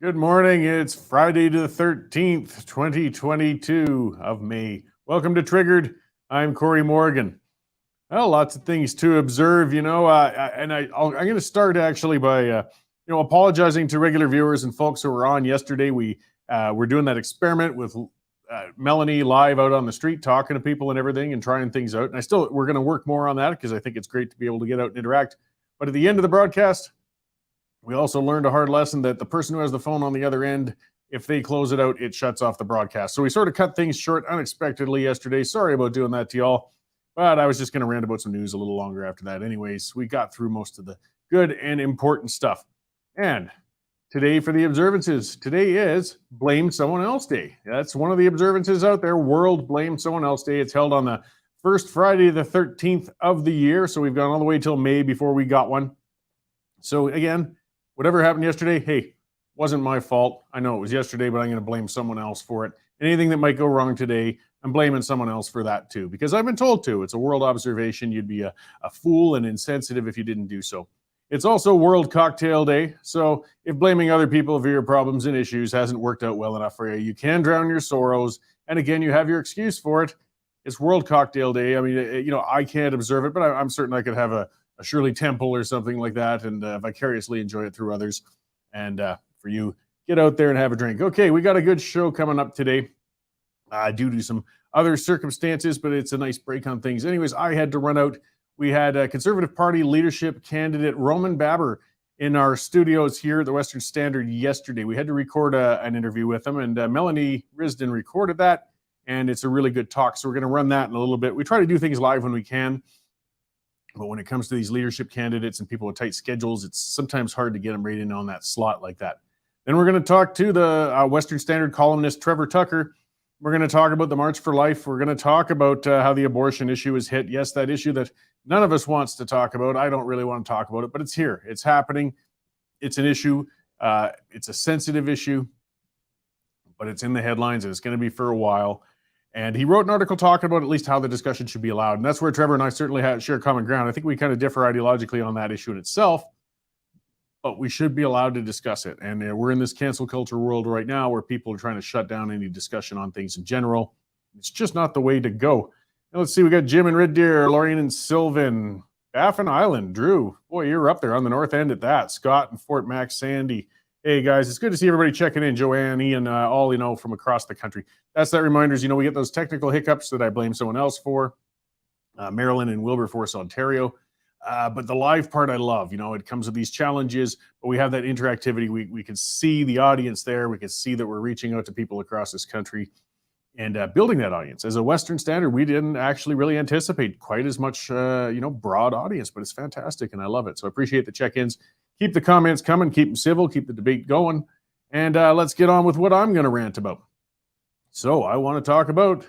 Good morning. It's Friday the 13th, 2022 of May. Welcome to Triggered. I'm Cory Morgan. Well, lots of things to observe, I'm going to start actually by, apologizing to regular viewers and folks who were on yesterday. We were doing that experiment with Melanie live out on the street, talking to people and everything and trying things out. And we're going to work more on that because I think it's great to be able to get out and interact. But at the end of the broadcast, we also learned a hard lesson that the person who has the phone on the other end, if they close it out, it shuts off the broadcast. So we sort of cut things short unexpectedly yesterday. Sorry about doing that to y'all. But I was just going to rant about some news a little longer after that. Anyways, we got through most of the good and important stuff. And today for the observances, today is Blame Someone Else Day. That's one of the observances out there, World Blame Someone Else Day. It's held on the first Friday, the 13th of the year. So we've gone all the way till May before we got one. So again, whatever happened yesterday, hey, wasn't my fault. I know it was yesterday, but I'm going to blame someone else for it. Anything that might go wrong today, I'm blaming someone else for that too, because I've been told to. It's a world observation. You'd be a fool and insensitive if you didn't do so. It's also World Cocktail Day. So if blaming other people for your problems and issues hasn't worked out well enough for you, you can drown your sorrows. And again, you have your excuse for it. It's World Cocktail Day. I mean, I can't observe it, but I'm certain I could have a Shirley Temple or something like that and vicariously enjoy it through others. And for you, get out there and have a drink. Okay, we got a good show coming up today due to some other circumstances, but it's a nice break on things. Anyways, I had to run out. We had a Conservative Party leadership candidate, Roman Babber, in our studios here at the Western Standard yesterday. We had to record an interview with him, and Melanie Risden recorded that, and it's a really good talk. So we're going to run that in a little bit. We try to do things live when we can. But when it comes to these leadership candidates and people with tight schedules, it's sometimes hard to get them right in on that slot like that. Then we're going to talk to the Western Standard columnist, Trevor Tucker. We're going to talk about the March for Life. We're going to talk about how the abortion issue is hit. Yes, that issue that none of us wants to talk about. I don't really want to talk about it, but it's here. It's happening. It's an issue. It's a sensitive issue, but it's in the headlines and it's going to be for a while. And he wrote an article talking about at least how the discussion should be allowed. And that's where Trevor and I certainly share common ground. I think we kind of differ ideologically on that issue in itself, but we should be allowed to discuss it. And we're in this cancel culture world right now where people are trying to shut down any discussion on things in general. It's just not the way to go. Now, let's see, we got Jim and Red Deer, Lorraine and Sylvan, Baffin Island, Drew. Boy, you're up there on the north end at that. Scott and Fort Mac, Sandy. Hey, guys, it's good to see everybody checking in. Joanne, Ian, all, from across the country. That's that reminders, we get those technical hiccups that I blame someone else for. Maryland and Wilberforce, Ontario. But the live part I love. It comes with these challenges, but we have that interactivity. We can see the audience there. We can see that we're reaching out to people across this country and building that audience. As a Western Standard, we didn't actually really anticipate quite as much, broad audience, but it's fantastic, and I love it. So I appreciate the check-ins. Keep the comments coming, keep them civil, keep the debate going, and let's get on with what I'm going to rant about. So I want to talk about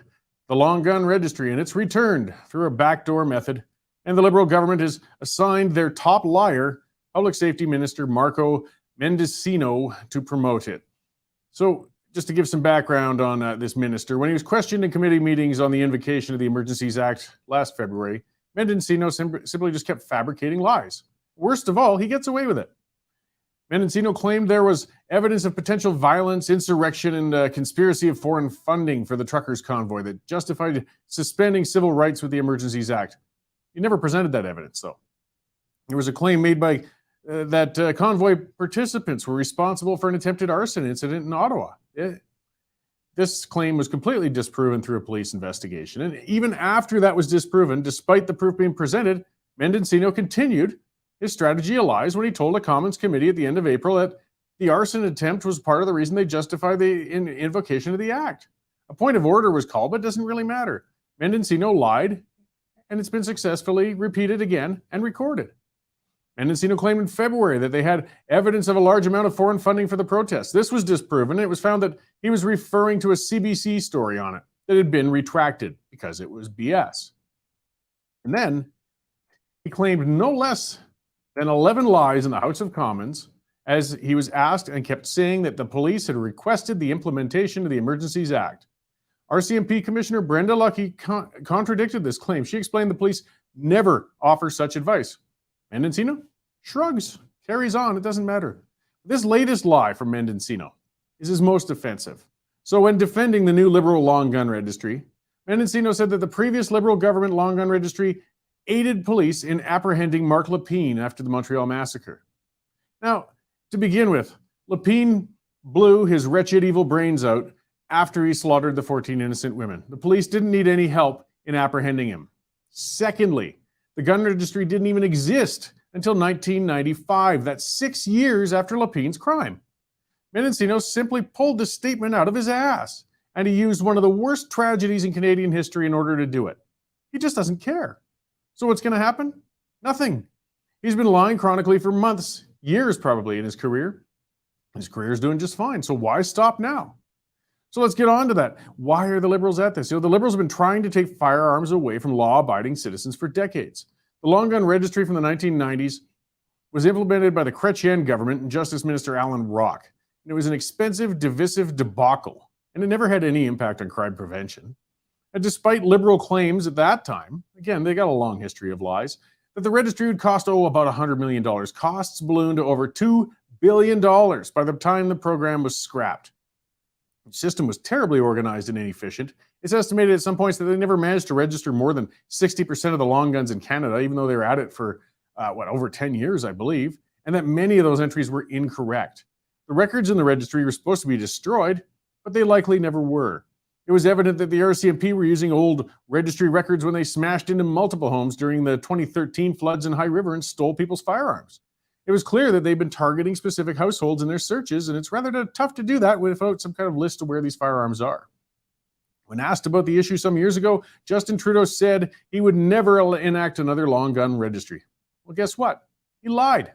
the long gun registry, and it's returned through a backdoor method, and the Liberal government has assigned their top liar, Public Safety Minister Marco Mendicino, to promote it. So just to give some background on this minister, when he was questioned in committee meetings on the invocation of the Emergencies Act last February, Mendicino simply just kept fabricating lies. Worst of all, he gets away with it. Mendicino claimed there was evidence of potential violence, insurrection, and conspiracy of foreign funding for the truckers' convoy that justified suspending civil rights with the Emergencies Act. He never presented that evidence, though. There was a claim made by that convoy participants were responsible for an attempted arson incident in Ottawa. This claim was completely disproven through a police investigation. And even after that was disproven, despite the proof being presented, Mendicino continued his strategy of lies when he told a Commons committee at the end of April that the arson attempt was part of the reason they justified the invocation of the act. A point of order was called, but it doesn't really matter. Mendicino lied, and it's been successfully repeated again and recorded. Mendicino claimed in February that they had evidence of a large amount of foreign funding for the protests. This was disproven. It was found that he was referring to a CBC story on it that had been retracted because it was BS. And then he claimed no less than 11 lies in the House of Commons as he was asked and kept saying that the police had requested the implementation of the Emergencies Act. RCMP Commissioner Brenda Lucki contradicted this claim. She explained the police never offer such advice. Mendicino shrugs, carries on, it doesn't matter. This latest lie from Mendocino is his most offensive. So when defending the new Liberal long gun registry, Mendocino said that the previous Liberal government long gun registry aided police in apprehending Mark Lapine after the Montreal massacre. Now, to begin with, Lapine blew his wretched evil brains out after he slaughtered the 14 innocent women. The police didn't need any help in apprehending him. Secondly, the gun registry didn't even exist until 1995. That's 6 years after Lapine's crime. Mendocino simply pulled the statement out of his ass, and he used one of the worst tragedies in Canadian history in order to do it. He just doesn't care. So what's going to happen? Nothing. He's been lying chronically for months, years probably in his career. His career is doing just fine, so why stop now? So let's get on to that. Why are the Liberals at this? The Liberals have been trying to take firearms away from law-abiding citizens for decades. The long gun registry from the 1990s was implemented by the Chrétien government and Justice Minister Alan Rock. And it was an expensive, divisive debacle, and it never had any impact on crime prevention. And despite Liberal claims at that time, again, they got a long history of lies, that the registry would cost, about $100 million. Costs ballooned to over $2 billion by the time the program was scrapped. The system was terribly organized and inefficient. It's estimated at some points that they never managed to register more than 60% of the long guns in Canada, even though they were at it for, over 10 years, I believe, and that many of those entries were incorrect. The records in the registry were supposed to be destroyed, but they likely never were. It was evident that the RCMP were using old registry records when they smashed into multiple homes during the 2013 floods in High River and stole people's firearms. It was clear that they've been targeting specific households in their searches, and it's rather tough to do that without some kind of list of where these firearms are. When asked about the issue some years ago, Justin Trudeau said he would never enact another long gun registry. Well, guess what? He lied.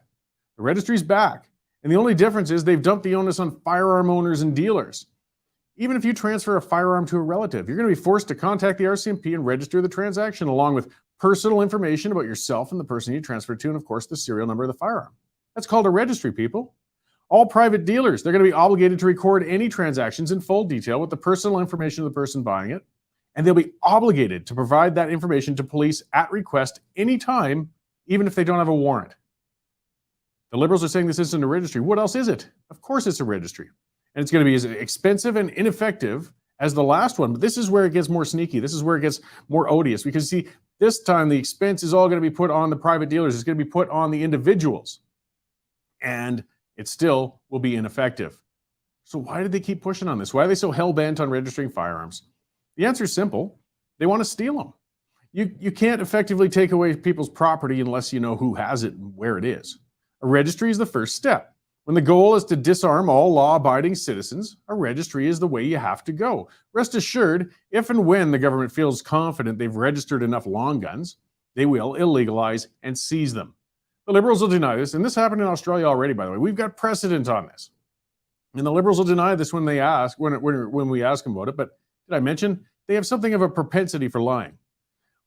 The registry's back, and the only difference is they've dumped the onus on firearm owners and dealers. Even if you transfer a firearm to a relative, you're going to be forced to contact the RCMP and register the transaction along with personal information about yourself and the person you transfer to, and of course, the serial number of the firearm. That's called a registry, people. All private dealers, they're going to be obligated to record any transactions in full detail with the personal information of the person buying it, and they'll be obligated to provide that information to police at request anytime, even if they don't have a warrant. The Liberals are saying this isn't a registry. What else is it? Of course it's a registry. And it's going to be as expensive and ineffective as the last one. But this is where it gets more sneaky. This is where it gets more odious. Because, see, this time the expense is all going to be put on the private dealers. It's going to be put on the individuals. And it still will be ineffective. So why did they keep pushing on this? Why are they so hell-bent on registering firearms? The answer is simple. They want to steal them. You can't effectively take away people's property unless you know who has it and where it is. A registry is the first step. When the goal is to disarm all law-abiding citizens, a registry is the way you have to go. Rest assured, if and when the government feels confident they've registered enough long guns, they will illegalize and seize them. The Liberals will deny this, and this happened in Australia already, by the way. We've got precedent on this. And the Liberals will deny this when we ask them about it, but did I mention they have something of a propensity for lying?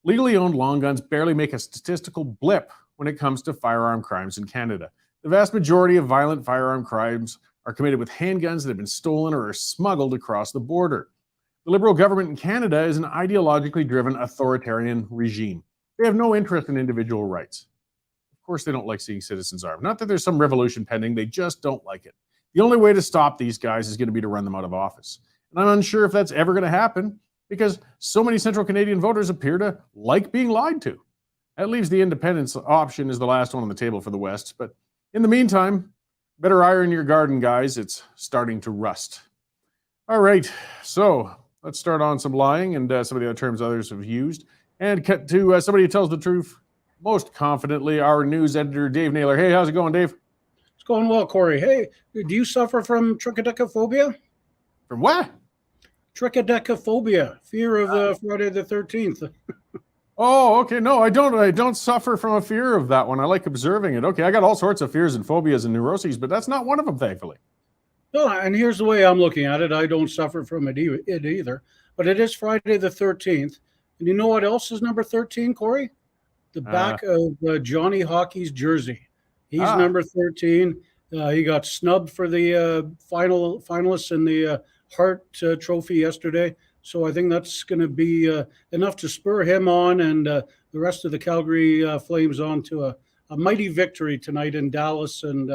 Legally owned long guns barely make a statistical blip when it comes to firearm crimes in Canada. The vast majority of violent firearm crimes are committed with handguns that have been stolen or are smuggled across the border. The Liberal government in Canada is an ideologically driven authoritarian regime. They have no interest in individual rights. Of course, they don't like seeing citizens armed. Not that there's some revolution pending, they just don't like it. The only way to stop these guys is going to be to run them out of office. And I'm unsure if that's ever going to happen because so many Central Canadian voters appear to like being lied to. That leaves the independence option as the last one on the table for the West, but in the meantime, better iron your garden, guys. It's starting to rust. All right, so let's start on some lying and some of the other terms others have used. And cut to somebody who tells the truth most confidently, our news editor, Dave Naylor. Hey, how's it going, Dave? It's going well, Cory. Hey, do you suffer from trichodecaphobia? From what? Trichodecaphobia, fear of Friday the 13th. Oh, okay. No, I don't suffer from a fear of that one. I like observing it. Okay, I got all sorts of fears and phobias and neuroses, but that's not one of them, thankfully. No, and here's the way I'm looking at it. I don't suffer from it either, but it is Friday the 13th. And you know what else is number 13, Cory? The back of Johnny Hockey's jersey. He's number 13. He got snubbed for the finalists in the Hart Trophy yesterday. So I think that's going to be enough to spur him on and the rest of the Calgary Flames on to a mighty victory tonight in Dallas. And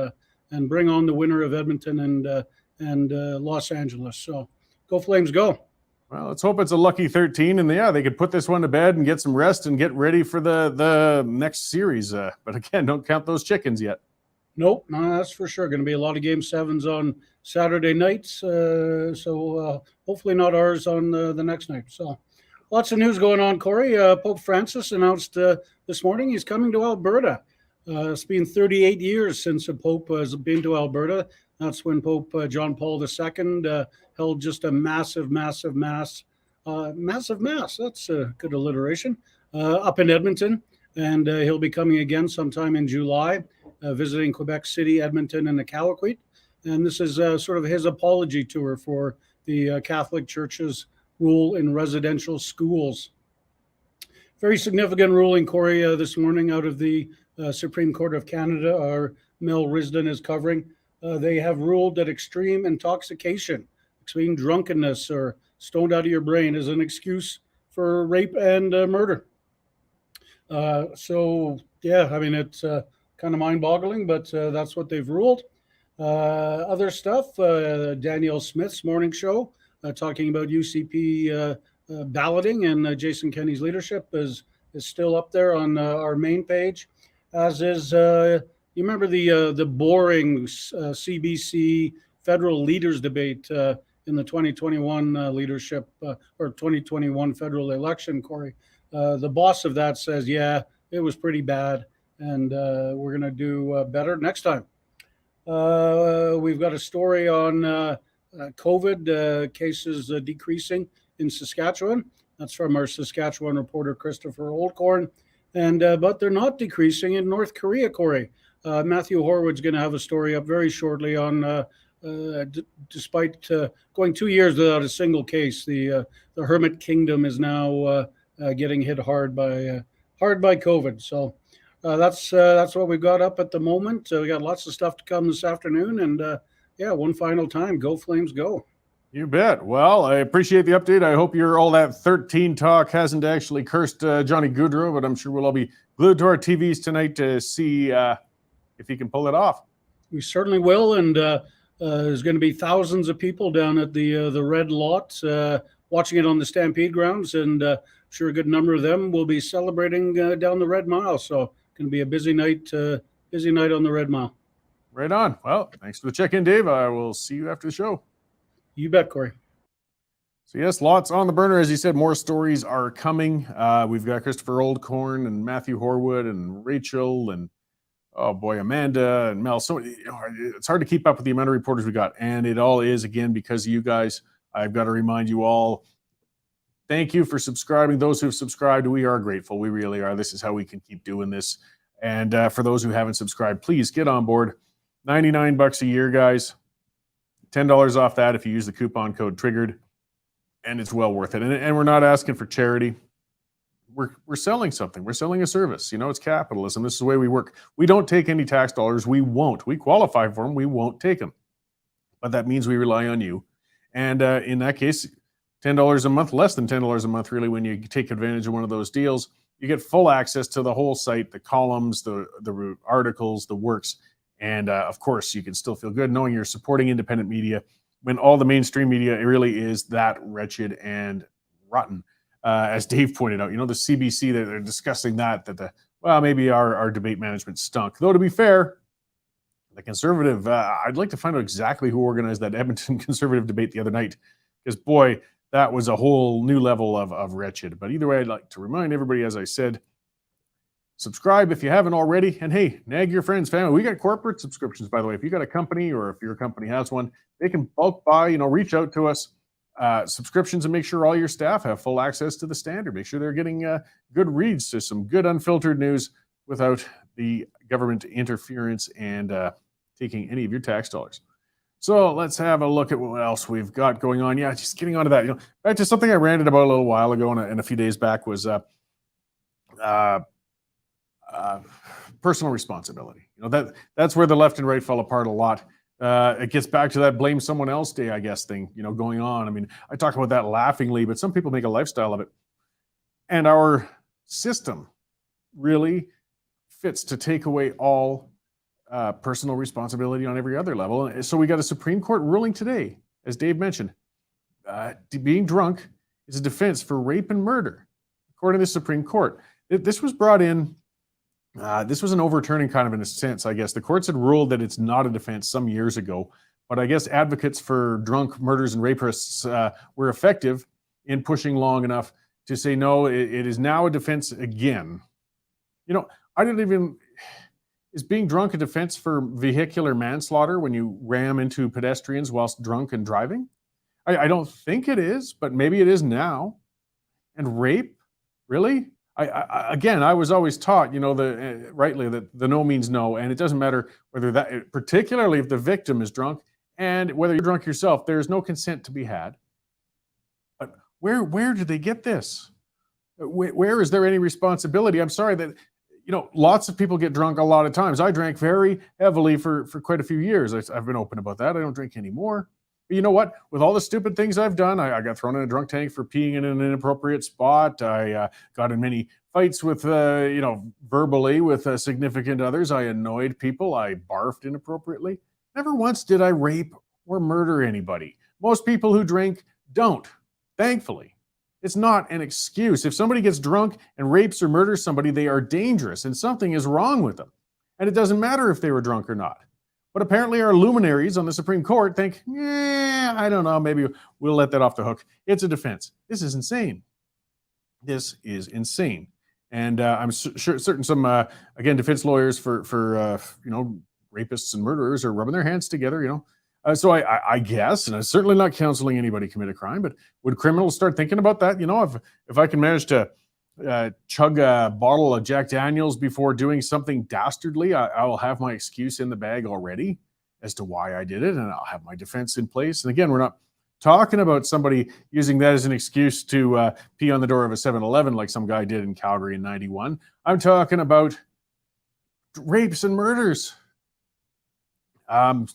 and bring on the winner of Edmonton and Los Angeles. So go Flames, go. Well, let's hope it's a lucky 13, and they could put this one to bed and get some rest and get ready for the next series. But again, don't count those chickens yet. Nope, no, that's for sure. Going to be a lot of Game 7s on Saturday nights, so hopefully not ours on the next night. So lots of news going on, Cory. Pope Francis announced this morning he's coming to Alberta. It's been 38 years since a Pope has been to Alberta. That's when Pope John Paul II held just a massive mass. That's a good alliteration. Up in Edmonton, and he'll be coming again sometime in July, visiting Quebec City, Edmonton, and Iqaluit. And this is sort of his apology tour for the Catholic Church's rule in residential schools. Very significant ruling, Cory, this morning out of the Supreme Court of Canada. Our Mel Risden is covering. They have ruled that extreme intoxication, extreme drunkenness, or stoned out of your brain is an excuse for rape and murder. So, yeah, I mean, it's kind of mind-boggling, but that's what they've ruled. Other stuff, Danielle Smith's morning show, talking about UCP balloting, and Jason Kenney's leadership is still up there on our main page, as is, you remember the boring CBC federal leaders debate in the 2021 leadership or 2021 federal election, Cory. The boss of that says, yeah, it was pretty bad, and we're going to do better next time. We've got a story on COVID cases decreasing in Saskatchewan. That's from our Saskatchewan reporter, Christopher Oldcorn. And but they're not decreasing in North Korea, Cory. Matthew Horwood's going to have a story up very shortly on, despite going 2 years without a single case, the Hermit Kingdom is now getting hit hard by COVID. So that's what we've got up at the moment. We got lots of stuff to come this afternoon, and yeah, one final time, go Flames, go. You bet. Well, I appreciate the update. I hope all that 13 talk hasn't actually cursed Johnny Gaudreau, but I'm sure we'll all be glued to our TVs tonight to see if he can pull it off. We certainly will, and there's going to be thousands of people down at the red lot watching it on the Stampede grounds, and I'm sure a good number of them will be celebrating down the Red Mile. So going to be a busy night on the Red Mile. Right on. Well, thanks for the check-in, Dave. I will see you after the show. You bet, Cory. So yes, lots on the burner. As you said, more stories are coming. We've got Christopher Oldcorn and Matthew Horwood and Rachel and, oh boy, Amanda and Mel. So it's hard to keep up with the amount of reporters we got. And it all is, again, because of you guys. I've got to remind you all, thank you for subscribing. Those who've subscribed, we are grateful. We really are. This is how we can keep doing this. And for those who haven't subscribed, please get on board. $99 a year, guys. $10 off that if you use the coupon code TRIGGERED, and it's well worth it. And we're not asking for charity. We're selling something. We're selling a service. You know, it's capitalism. This is the way we work. We don't take any tax dollars. We won't. We qualify for them. We won't take them. But that means we rely on you. And in that case, $10 a month, less than $10 a month, really, when you take advantage of one of those deals, you get full access to the whole site, the columns, the articles, the works. And of course, you can still feel good knowing you're supporting independent media when all the mainstream media really is that wretched and rotten. As Dave pointed out, you know, the CBC, they're discussing maybe our debate management stunk. Though, to be fair, the Conservative, I'd like to find out exactly who organized that Edmonton Conservative debate the other night, because boy, that was a whole new level of wretched. But either way, I'd like to remind everybody, as I said, subscribe if you haven't already. And hey, nag your friends, family. We got corporate subscriptions, by the way. If you got a company or if your company has one, they can bulk buy, reach out to us. Subscriptions, and make sure all your staff have full access to the Standard. Make sure they're getting good reads to some good unfiltered news without the government interference and taking any of your tax dollars. So let's have a look at what else we've got going on. Yeah, just getting onto that. Back to something I ranted about a little while ago and a few days back was personal responsibility. That's where the left and right fell apart a lot. It gets back to that blame someone else day, I guess, thing, going on. I mean, I talk about that laughingly, but some people make a lifestyle of it. And our system really fits to take away all personal responsibility on every other level. And so we got a Supreme Court ruling today, as Dave mentioned. Being drunk is a defense for rape and murder, according to the Supreme Court. This was brought in. This was an overturning kind of in a sense, I guess. The courts had ruled that it's not a defense some years ago, but I guess advocates for drunk murders and rapists were effective in pushing long enough to say, no, it is now a defense again. You know, is being drunk a defense for vehicular manslaughter when you ram into pedestrians whilst drunk and driving? I don't think it is, but maybe it is now. And rape? Really? I was always taught, rightly, that the no means no, and it doesn't matter whether that, particularly if the victim is drunk, and whether you're drunk yourself, there's no consent to be had. But where did they get this? Where is there any responsibility? I'm sorry that, lots of people get drunk a lot of times. I drank very heavily for quite a few years. I've been open about that. I don't drink anymore. But you know what? With all the stupid things I've done, I got thrown in a drunk tank for peeing in an inappropriate spot. I got in many fights with, verbally with significant others. I annoyed people. I barfed inappropriately. Never once did I rape or murder anybody. Most people who drink don't, thankfully. It's not an excuse. If somebody gets drunk and rapes or murders somebody, they are dangerous and something is wrong with them. And it doesn't matter if they were drunk or not. But apparently our luminaries on the Supreme Court think, I don't know, maybe we'll let that off the hook. It's a defense. This is insane. This is insane. And I'm certain some, defense lawyers for rapists and murderers are rubbing their hands together, So I guess, and I'm certainly not counseling anybody commit a crime, but would criminals start thinking about that? If I can manage to chug a bottle of Jack Daniels before doing something dastardly, I will have my excuse in the bag already as to why I did it, and I'll have my defense in place. And again, we're not talking about somebody using that as an excuse to pee on the door of a 7-Eleven like some guy did in Calgary in 91. I'm talking about rapes and murders.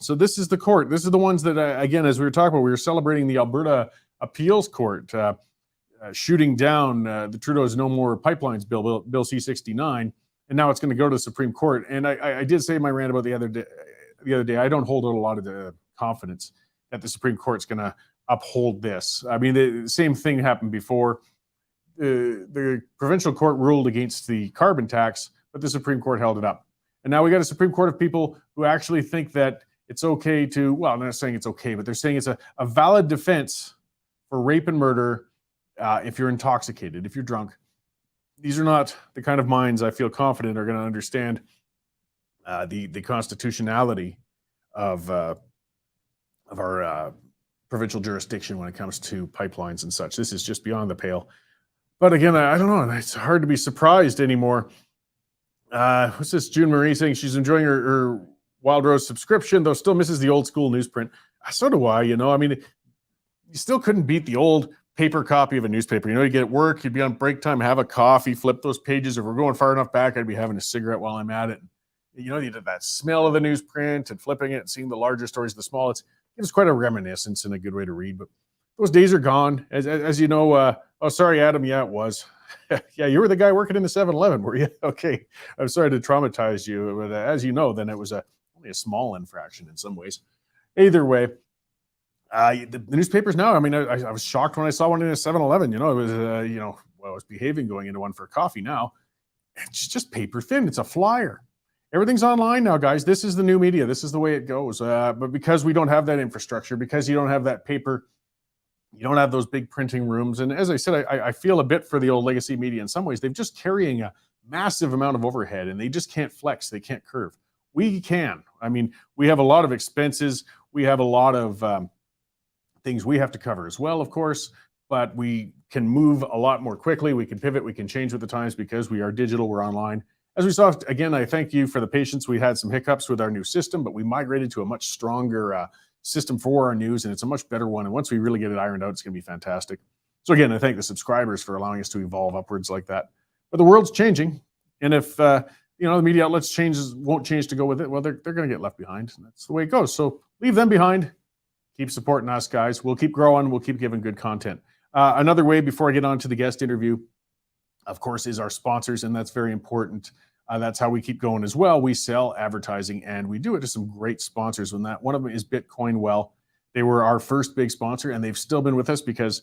So this is the court. This is the ones that, again, as we were talking about, we were celebrating the Alberta Appeals Court shooting down the Trudeau's No More Pipelines Bill C-69, and now it's going to go to the Supreme Court. And I did say in my rant about the other day, I don't hold out a lot of confidence that the Supreme Court's going to uphold this. I mean, the same thing happened before. The provincial court ruled against the carbon tax, but the Supreme Court held it up. And now we got a Supreme Court of people who actually think that it's okay to, well, I'm not saying it's okay, but they're saying it's a valid defense for rape and murder if you're intoxicated, if you're drunk. These are not the kind of minds I feel confident are going to understand the constitutionality of our provincial jurisdiction when it comes to pipelines and such. This is just beyond the pale. But again, I don't know. It's hard to be surprised anymore. What's this? June Marie saying she's enjoying her Wild Rose subscription, though still misses the old school newsprint. So do I, I mean, you still couldn't beat the old paper copy of a newspaper. You get at work, you'd be on break time, have a coffee, flip those pages. If we're going far enough back, I'd be having a cigarette while I'm at it. You did that smell of the newsprint and flipping it and seeing the larger stories, the small. It was quite a reminiscence and a good way to read. But those days are gone. As you know, oh, sorry, Adam. Yeah, it was. Yeah, you were the guy working in the 7-Eleven, were you? Okay. I'm sorry to traumatize you. But as you know, then it was only a small infraction in some ways. Either way, the newspapers now, I mean, I was shocked when I saw one in a 7-Eleven. It was, I was behaving going into one for coffee now. It's just paper thin. It's a flyer. Everything's online now, guys. This is the new media. This is the way it goes. But because we don't have that infrastructure, because you don't have that paper, you don't have those big printing rooms. And as I said, I feel a bit for the old legacy media in some ways. They're just carrying a massive amount of overhead and they just can't flex. They can't curve. We can. I mean, we have a lot of expenses. We have a lot of things we have to cover as well, of course, but we can move a lot more quickly. We can pivot. We can change with the times because we are digital. We're online. As we saw, again, I thank you for the patience. We had some hiccups with our new system, but we migrated to a much stronger system for our news, and it's a much better one. And once we really get it ironed out, it's going to be fantastic. So again, I thank the subscribers for allowing us to evolve upwards like that. But the world's changing, and if the media outlets won't change to go with it, well, they're going to get left behind. And that's the way it goes. So leave them behind. Keep supporting us, guys. We'll keep growing. We'll keep giving good content. Another way before I get on to the guest interview, of course, is our sponsors, and that's very important. That's how we keep going as well. We sell advertising, and we do it to some great sponsors. One of them is Bitcoin Well. They were our first big sponsor, and they've still been with us because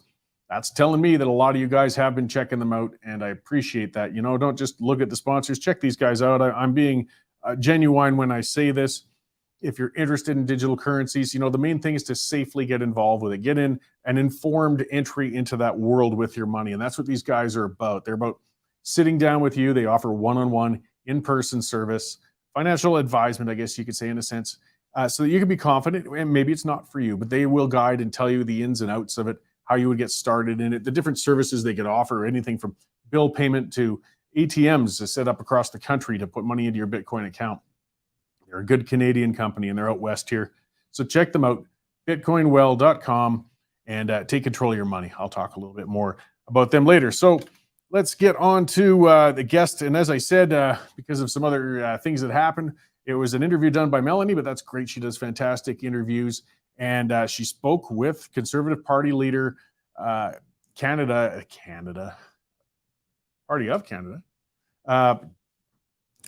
that's telling me that a lot of you guys have been checking them out, and I appreciate that. Don't just look at the sponsors, check these guys out. I'm being genuine when I say this. If you're interested in digital currencies, the main thing is to safely get involved with it. Get in an informed entry into that world with your money, and that's what these guys are about. They're about sitting down with you. They offer one-on-one, in-person service, financial advisement, I guess you could say, in a sense, so that you can be confident. And maybe it's not for you, but they will guide and tell you the ins and outs of it, how you would get started in it, the different services they could offer, anything from bill payment to ATMs to set up across the country to put money into your Bitcoin account. They're a good Canadian company, and they're out west here. So check them out, bitcoinwell.com, and take control of your money. I'll talk a little bit more about them later. So let's get on to the guest. And as I said, because of some other things that happened, it was an interview done by Melanie, but that's great. She does fantastic interviews. And she spoke with Conservative Party leader, Party of Canada,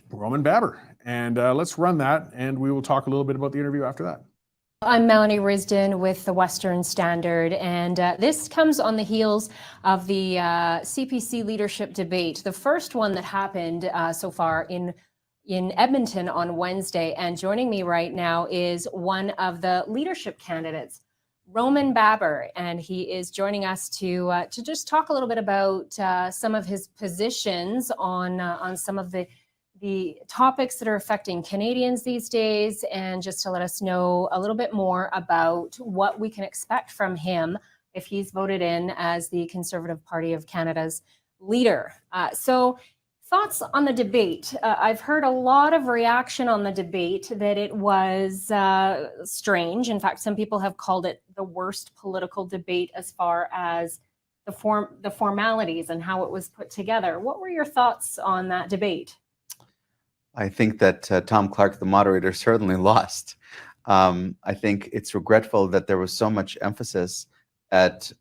Roman Babber. And let's run that, and we will talk a little bit about the interview after that. I'm Melanie Risden with the Western Standard, and this comes on the heels of the CPC leadership debate, the first one that happened so far in Edmonton on Wednesday. And joining me right now is one of the leadership candidates, Roman Babber, and he is joining us to just talk a little bit about some of his positions on some of the topics that are affecting Canadians these days, and just to let us know a little bit more about what we can expect from him if he's voted in as the Conservative Party of Canada's leader. So thoughts on the debate. I've heard a lot of reaction on the debate that it was strange. In fact, some people have called it the worst political debate as far as the formalities and how it was put together. What were your thoughts on that debate? I think that Tom Clark, the moderator, certainly lost. I think it's regretful that there was so much emphasis at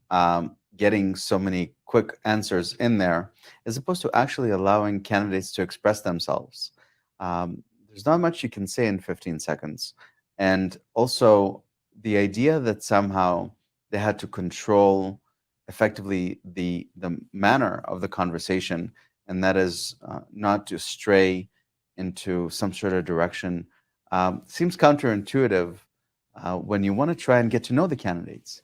getting so many quick answers in there, as opposed to actually allowing candidates to express themselves. There's not much you can say in 15 seconds. And also the idea that somehow they had to control effectively the manner of the conversation, and that is not to stray into some sort of direction, seems counterintuitive when you want to try and get to know the candidates.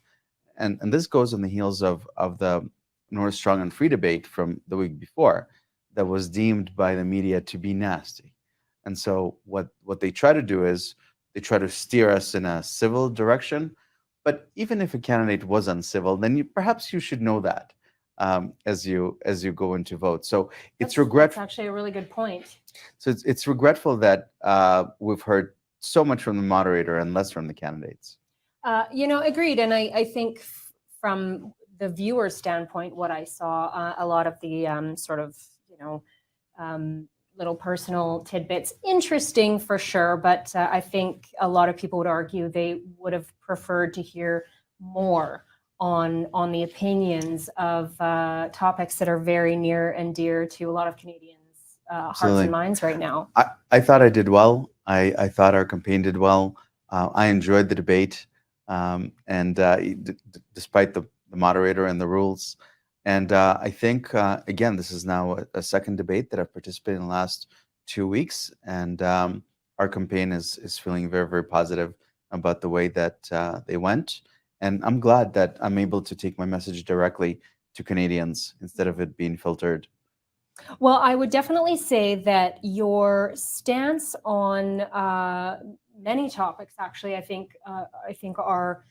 And this goes on the heels of the North Strong and Free debate from the week before that was deemed by the media to be nasty. And so what they try to do is they try to steer us in a civil direction. But even if a candidate was uncivil, then perhaps you should know that as you go into vote. So it's regretful. That's actually a really good point. So it's regretful that we've heard so much from the moderator and less from the candidates. Agreed. And I think from the viewer standpoint, what I saw, a lot of the little personal tidbits, interesting for sure. But I think a lot of people would argue they would have preferred to hear more on the opinions of topics that are very near and dear to a lot of Canadians' hearts and minds right now. I thought I did well. I thought our campaign did well. I enjoyed the debate, despite the moderator and the rules. And I think, again, this is now a second debate that I've participated in the last 2 weeks. And our campaign is feeling very, very positive about the way that they went. And I'm glad that I'm able to take my message directly to Canadians instead of it being filtered. Well, I would definitely say that your stance on many topics, actually, I think are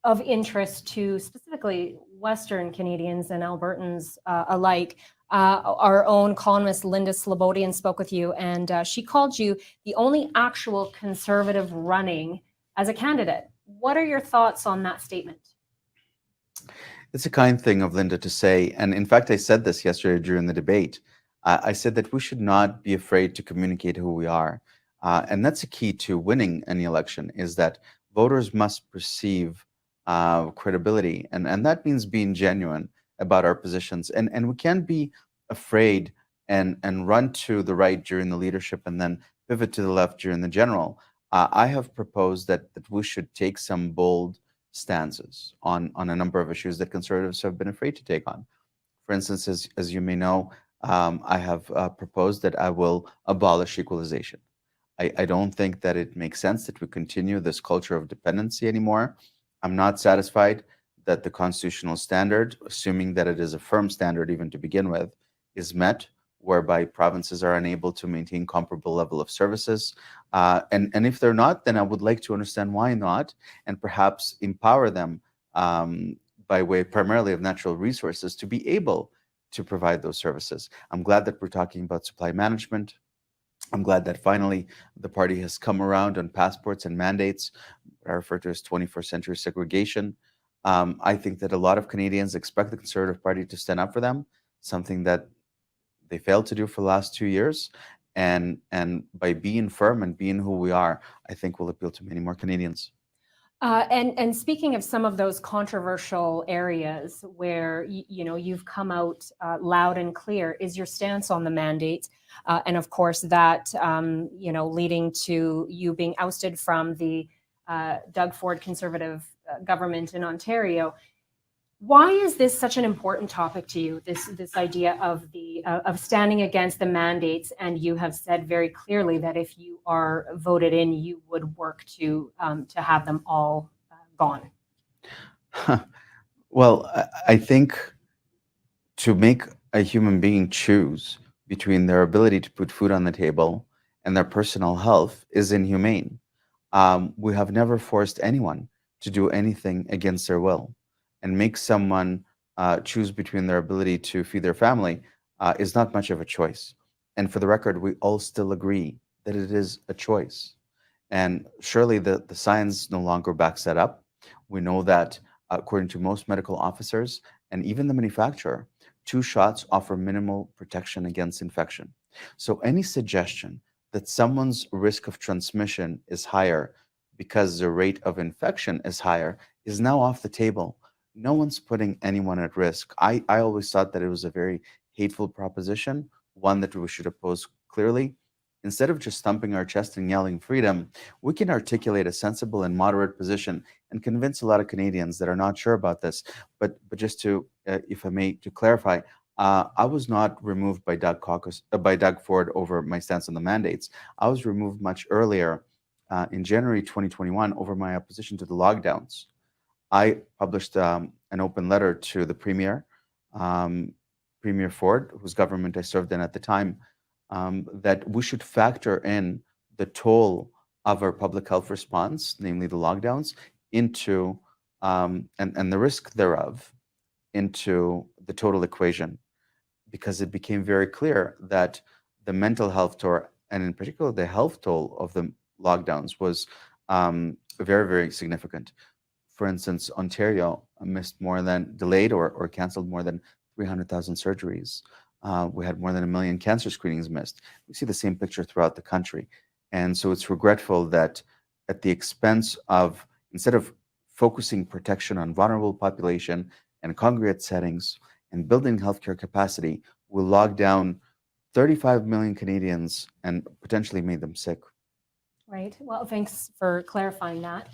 of interest to specifically Western Canadians and Albertans alike. Our own columnist Linda Slobodian spoke with you, and she called you the only actual Conservative running as a candidate. What are your thoughts on that statement? It's a kind thing of Linda to say. And in fact, I said this yesterday during the debate. I said that we should not be afraid to communicate who we are. And that's a key to winning any election, is that voters must perceive credibility. And that means being genuine about our positions. And we can't be afraid and run to the right during the leadership and then pivot to the left during the general. I have proposed that we should take some bold stances on a number of issues that conservatives have been afraid to take on. For instance, as you may know, I have proposed that I will abolish equalization. I don't think that it makes sense that we continue this culture of dependency anymore. I'm not satisfied that the constitutional standard, assuming that it is a firm standard even to begin with, is met, whereby provinces are unable to maintain comparable level of services. And if they're not, then I would like to understand why not, and perhaps empower them by way primarily of natural resources to be able to provide those services. I'm glad that we're talking about supply management. I'm glad that finally the party has come around on passports and mandates, what I refer to as 21st century segregation. I think that a lot of Canadians expect the Conservative Party to stand up for them, something that they failed to do for the last 2 years. And by being firm and being who we are, I think will appeal to many more Canadians. And speaking of some of those controversial areas where you've come out loud and clear, is your stance on the mandate, and of course that leading to you being ousted from the Doug Ford Conservative government in Ontario. Why is this such an important topic to you? This idea of of standing against the mandates, and you have said very clearly that if you are voted in, you would work to have them all gone. Well, I think to make a human being choose between their ability to put food on the table and their personal health is inhumane. We have never forced anyone to do anything against their will. And make someone choose between their ability to feed their family is not much of a choice. And for the record, we all still agree that it is a choice. And surely the science no longer backs that up. We know that according to most medical officers and even the manufacturer, 2 shots offer minimal protection against infection. So any suggestion that someone's risk of transmission is higher because the rate of infection is higher is now off the table. No one's putting anyone at risk. I always thought that it was a very hateful proposition, one that we should oppose clearly. Instead of just thumping our chest and yelling freedom, we can articulate a sensible and moderate position and convince a lot of Canadians that are not sure about this. But just to, if I may, to clarify, I was not removed by Doug Ford over my stance on the mandates. I was removed much earlier in January 2021 over my opposition to the lockdowns. I published an open letter to the Premier, Premier Ford, whose government I served in at the time, that we should factor in the toll of our public health response, namely the lockdowns, into and the risk thereof into the total equation, because it became very clear that the mental health toll, and in particular the health toll of the lockdowns, was very, very significant. For instance, Ontario delayed or canceled more than 300,000 surgeries. We had more than 1 million cancer screenings missed. We see the same picture throughout the country. And so it's regretful that at the expense of, instead of focusing protection on vulnerable population and congregate settings and building healthcare capacity, we locked down 35 million Canadians and potentially made them sick. Right. Well, thanks for clarifying that.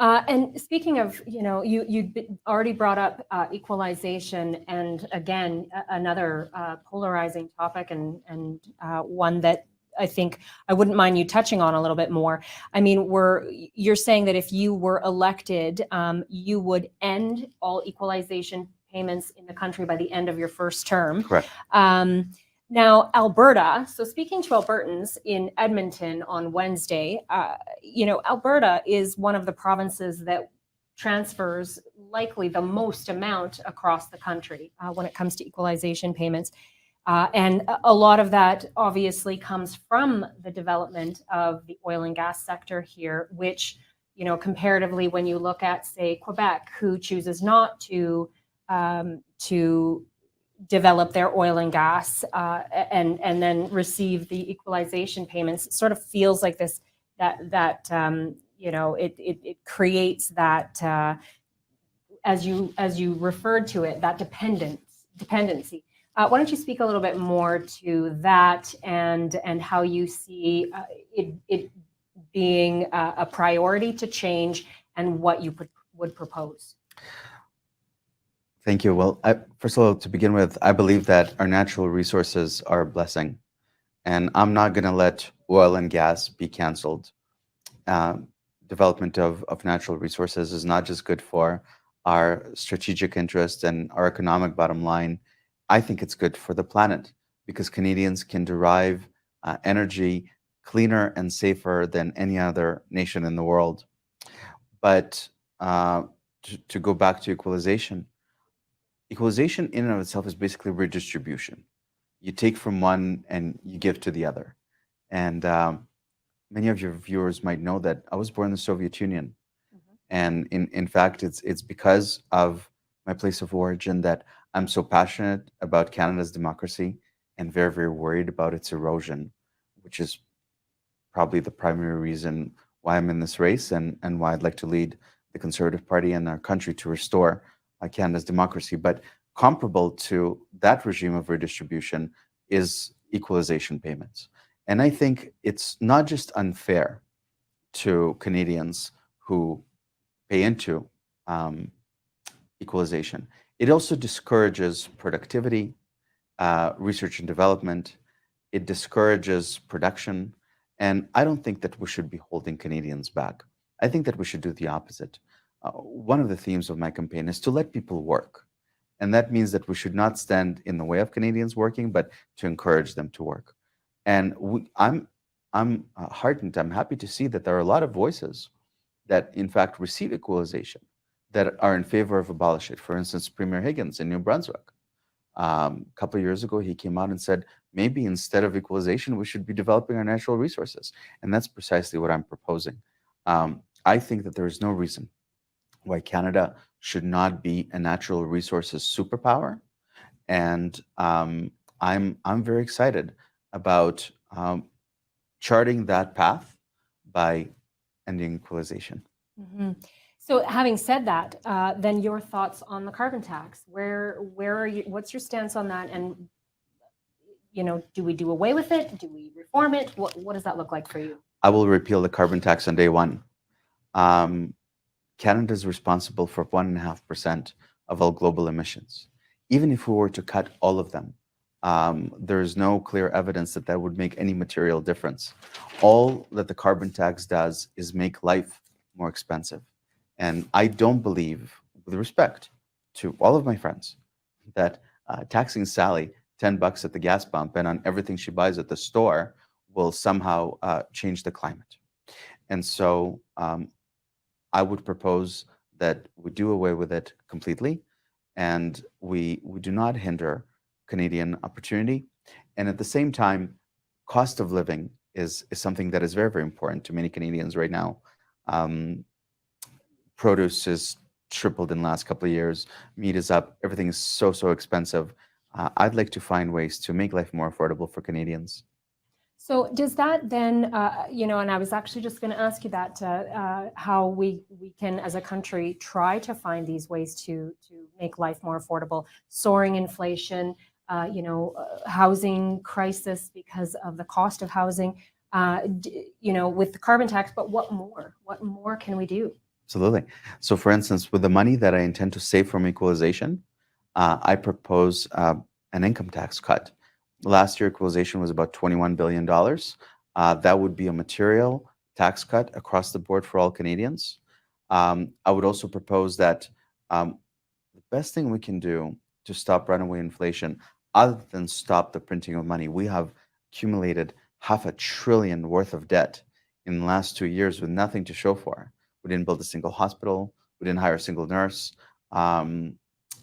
And speaking of, you already brought up equalization, and again, another polarizing topic, and one that I think I wouldn't mind you touching on a little bit more. I mean, you're saying that if you were elected, you would end all equalization payments in the country by the end of your first term. Correct. Now, Alberta, so speaking to Albertans in Edmonton on Wednesday, Alberta is one of the provinces that transfers likely the most amount across the country when it comes to equalization payments. And a lot of that obviously comes from the development of the oil and gas sector here, which, comparatively, when you look at, say, Quebec, who chooses not to develop their oil and gas and then receive the equalization payments, it sort of feels like this it creates that as you referred to it, that dependency. Why don't you speak a little bit more to that and how you see it being a priority to change and what you would propose? Thank you. Well, first of all, to begin with, I believe that our natural resources are a blessing, and I'm not going to let oil and gas be canceled. Development of natural resources is not just good for our strategic interest and our economic bottom line. I think it's good for the planet because Canadians can derive energy cleaner and safer than any other nation in the world. But to go back to equalization in and of itself is basically redistribution. You take from one and you give to the other. And many of your viewers might know that I was born in the Soviet Union. Mm-hmm. And in fact, it's because of my place of origin that I'm so passionate about Canada's democracy and very, very worried about its erosion, which is probably the primary reason why I'm in this race and why I'd like to lead the Conservative Party and our country to restore Canada's democracy. But comparable to that regime of redistribution is equalization payments. And I think it's not just unfair to Canadians who pay into equalization. It also discourages productivity, research and development. It discourages production. And I don't think that we should be holding Canadians back. I think that we should do the opposite. One of the themes of my campaign is to let people work. And that means that we should not stand in the way of Canadians working, but to encourage them to work. And I'm heartened, I'm happy to see that there are a lot of voices that in fact receive equalization, that are in favor of abolish it. For instance, Premier Higgins in New Brunswick. A couple of years ago, he came out and said, maybe instead of equalization, we should be developing our natural resources. And that's precisely what I'm proposing. I think that there is no reason why Canada should not be a natural resources superpower. And I'm very excited about charting that path by ending equalization. Mm-hmm. So having said that, then your thoughts on the carbon tax, where are you, what's your stance on that? And, you know, do we do away with it? Do we reform it? What does that look like for you? I will repeal the carbon tax on day one. Canada is responsible for 1.5% of all global emissions. Even if we were to cut all of them, there is no clear evidence that that would make any material difference. All that the carbon tax does is make life more expensive. And I don't believe, with respect to all of my friends, that taxing Sally $10 at the gas pump and on everything she buys at the store will somehow change the climate. And so I would propose that we do away with it completely, and we do not hinder Canadian opportunity. And at the same time, cost of living is something that is very, very important to many Canadians right now. Produce is tripled in the last couple of years. Meat is up. Everything is so expensive. I'd like to find ways to make life more affordable for Canadians. So does that then, you know, and I was actually just going to ask you that, how we can, as a country, try to find these ways to make life more affordable, soaring inflation, you know, housing crisis because of the cost of housing, you know, with the carbon tax, but what more? What more can we do? Absolutely. So for instance, with the money that I intend to save from equalization, I propose an income tax cut. Last year, equalization was about $21 billion. That would be a material tax cut across the board for all Canadians. I would also propose that the best thing we can do to stop runaway inflation, other than stop the printing of money, we have accumulated $500 billion worth of debt in the last 2 years with nothing to show for. We didn't build a single hospital. We didn't hire a single nurse.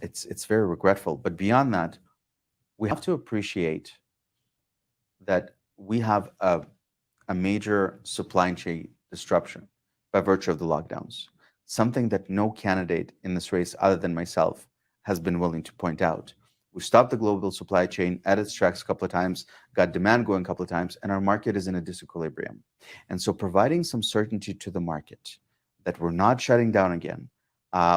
It's very regretful. But beyond that, we have to appreciate that we have a major supply chain disruption by virtue of the lockdowns, something that no candidate in this race other than myself has been willing to point out. We stopped the global supply chain at its tracks a couple of times, got demand going a couple of times, and our market is in a disequilibrium. And so providing some certainty to the market that we're not shutting down again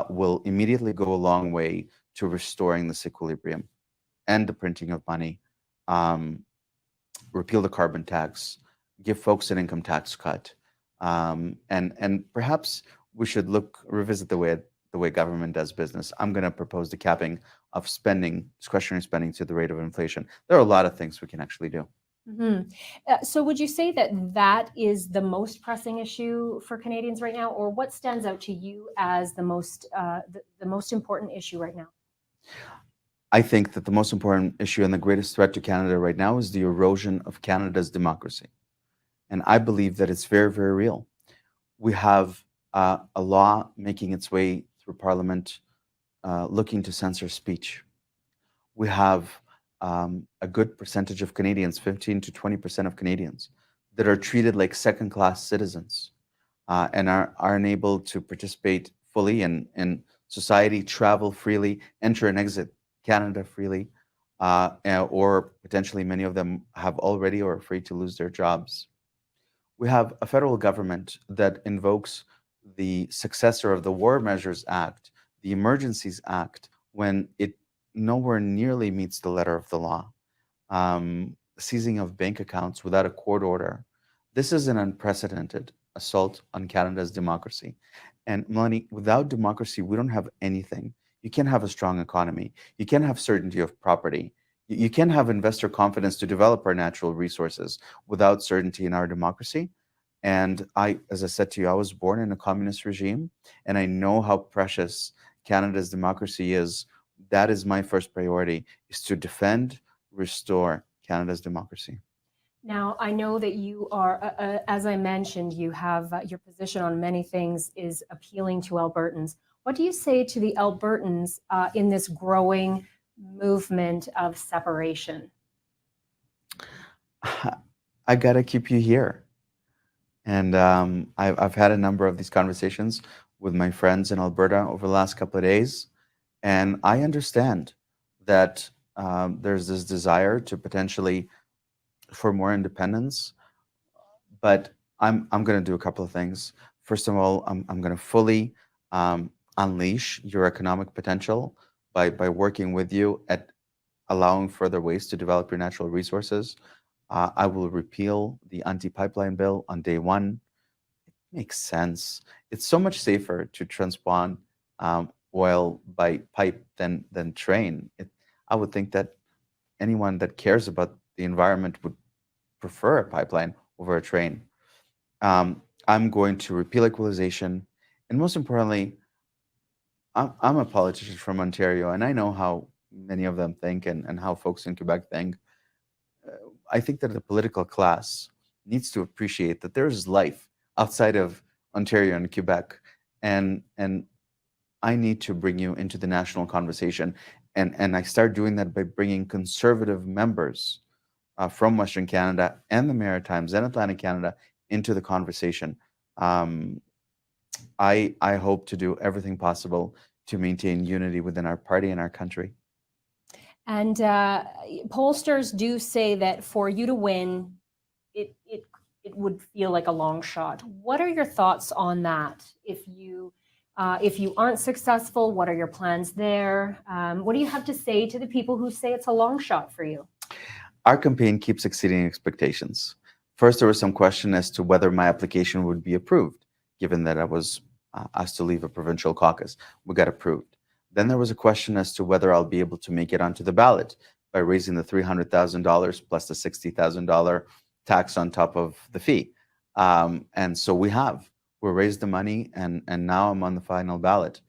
will immediately go a long way to restoring this equilibrium. end the printing of money, repeal the carbon tax, give folks an income tax cut, and perhaps we should revisit the way government does business. I'm going to propose the capping of spending, discretionary spending, to the rate of inflation. There are a lot of things we can actually do. So would you say that that is the most pressing issue for Canadians right now, or what stands out to you as the most important issue right now? I think that the most important issue and the greatest threat to Canada right now is the erosion of Canada's democracy. And I believe that it's very, very real. We have a law making its way through Parliament looking to censor speech. We have a good percentage of Canadians, 15 to 20% of Canadians, that are treated like second-class citizens and are unable to participate fully in society, travel freely, enter and exit Canada freely, or potentially many of them have already or are afraid to lose their jobs. We have a federal government that invokes the successor of the War Measures Act, the Emergencies Act, when it nowhere nearly meets the letter of the law. Seizing of bank accounts without a court order. This is an unprecedented assault on Canada's democracy. And Melanie, without democracy, we don't have anything. You can't have a strong economy. You can't have certainty of property. You can't have investor confidence to develop our natural resources without certainty in our democracy. And as I said to you, I was born in a communist regime, and I know how precious Canada's democracy is. That is my first priority, is to defend, restore Canada's democracy. Now, I know that you are, as I mentioned, you have your position on many things is appealing to Albertans. What do you say to the Albertans in this growing movement of separation? I got to keep you here. And I've had a number of these conversations with my friends in Alberta over the last couple of days. And I understand that there's this desire to potentially for more independence, but I'm going to do a couple of things. First of all, I'm going to fully unleash your economic potential by working with you at allowing further ways to develop your natural resources. I will repeal the anti-pipeline bill on day one. It makes sense. It's so much safer to transpond oil by pipe than train. I would think that anyone that cares about the environment would prefer a pipeline over a train. I'm going to repeal equalization, and most importantly, I'm a politician from Ontario, and I know how many of them think and how folks in Quebec think. I think that the political class needs to appreciate that there's life outside of Ontario and Quebec, and I need to bring you into the national conversation. And I start doing that by bringing conservative members from Western Canada and the Maritimes and Atlantic Canada into the conversation. I hope to do everything possible to maintain unity within our party and our country. And pollsters do say that for you to win, it would feel like a long shot. What are your thoughts on that? If you aren't successful, what are your plans there? What do you have to say to the people who say it's a long shot for you? Our campaign keeps exceeding expectations. First, there was some question as to whether my application would be approved, given that I was asked to leave a provincial caucus. We got approved. Then there was a question as to whether I'll be able to make it onto the ballot by raising the $300,000 plus the $60,000 tax on top of the fee. And so we raised the money, and now I'm on the final ballot.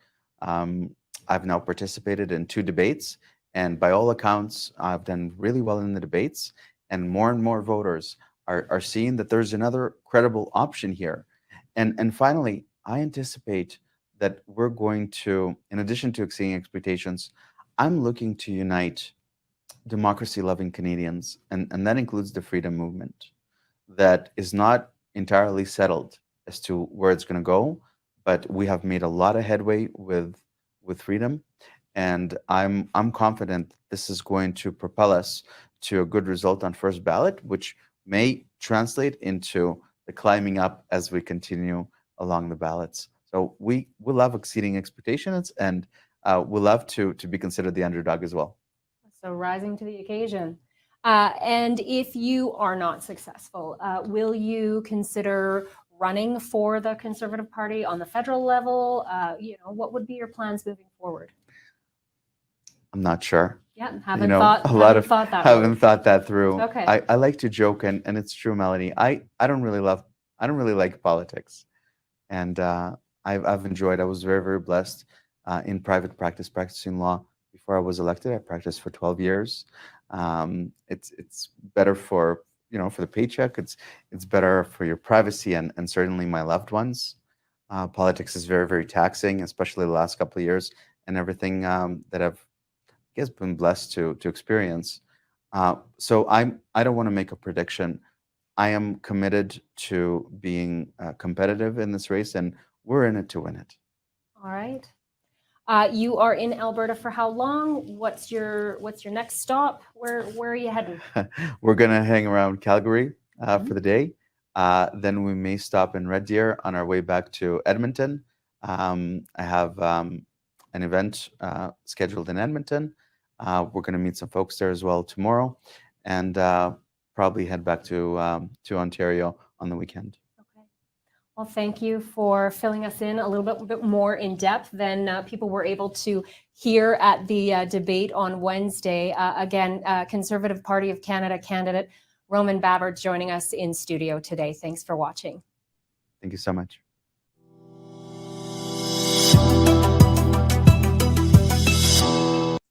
I've now participated in 2 debates, and by all accounts, I've done really well in the debates, and more voters are seeing that there's another credible option here. And finally, I anticipate that we're going to, in addition to exceeding expectations, I'm looking to unite democracy-loving Canadians, and that includes the freedom movement that is not entirely settled as to where it's going to go, but we have made a lot of headway with freedom, and I'm confident this is going to propel us to a good result on first ballot, which may translate into the climbing up as we continue along the ballots. So we love exceeding expectations, and we love to be considered the underdog as well. So rising to the occasion. And if you are not successful, will you consider running for the Conservative Party on the federal level? What would be your plans moving forward? I'm not sure. Yeah, You haven't know, thought a lot of thought that haven't road. thought that through. Okay. I like to joke, and it's true, Melanie. I don't really like politics, and I've enjoyed. I was very, very blessed in private practice, practicing law before I was elected. I practiced for 12 years. It's better for for the paycheck. It's better for your privacy and certainly my loved ones. Politics is very, very taxing, especially the last couple of years and everything that I've been blessed to experience. So I don't want to make a prediction. I am committed to being competitive in this race, and we're in it to win it. All right. You are in Alberta for how long? What's your next stop? Where are you heading? We're gonna hang around Calgary for the day. Then we may stop in Red Deer on our way back to Edmonton. I have an event scheduled in Edmonton. We're going to meet some folks there as well tomorrow, and probably head back to Ontario on the weekend. Okay. Well, thank you for filling us in a little bit more in depth than people were able to hear at the debate on Wednesday. Again, Conservative Party of Canada candidate Roman Babber joining us in studio today. Thanks for watching. Thank you so much.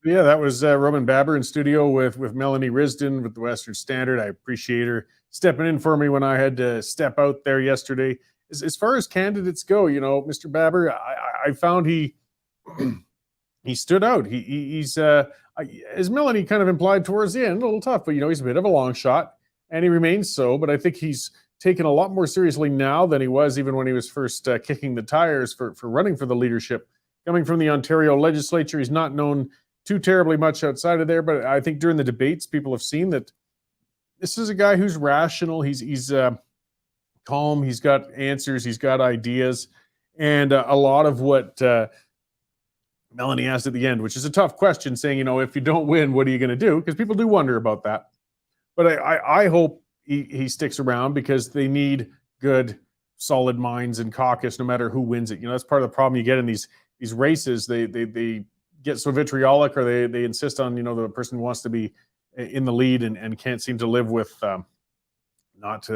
Yeah, that was Roman Babber in studio with Melanie Risden with the Western Standard. I appreciate her stepping in for me when I had to step out there yesterday. As far as candidates go, Mr. Babber, I found he stood out. He's as Melanie kind of implied towards the end, a little tough, but he's a bit of a long shot, and he remains so. But I think he's taken a lot more seriously now than he was even when he was first kicking the tires for running for the leadership. Coming from the Ontario legislature, he's not known too terribly much outside of there, but I think during the debates, people have seen that this is a guy who's rational. He's calm. He's got answers. He's got ideas, and a lot of what Melanie asked at the end, which is a tough question, saying, if you don't win, what are you going to do? Because people do wonder about that. But I hope he sticks around, because they need good, solid minds in caucus, no matter who wins it. That's part of the problem you get in these races. They get so vitriolic, or they insist on the person who wants to be in the lead and can't seem to live with not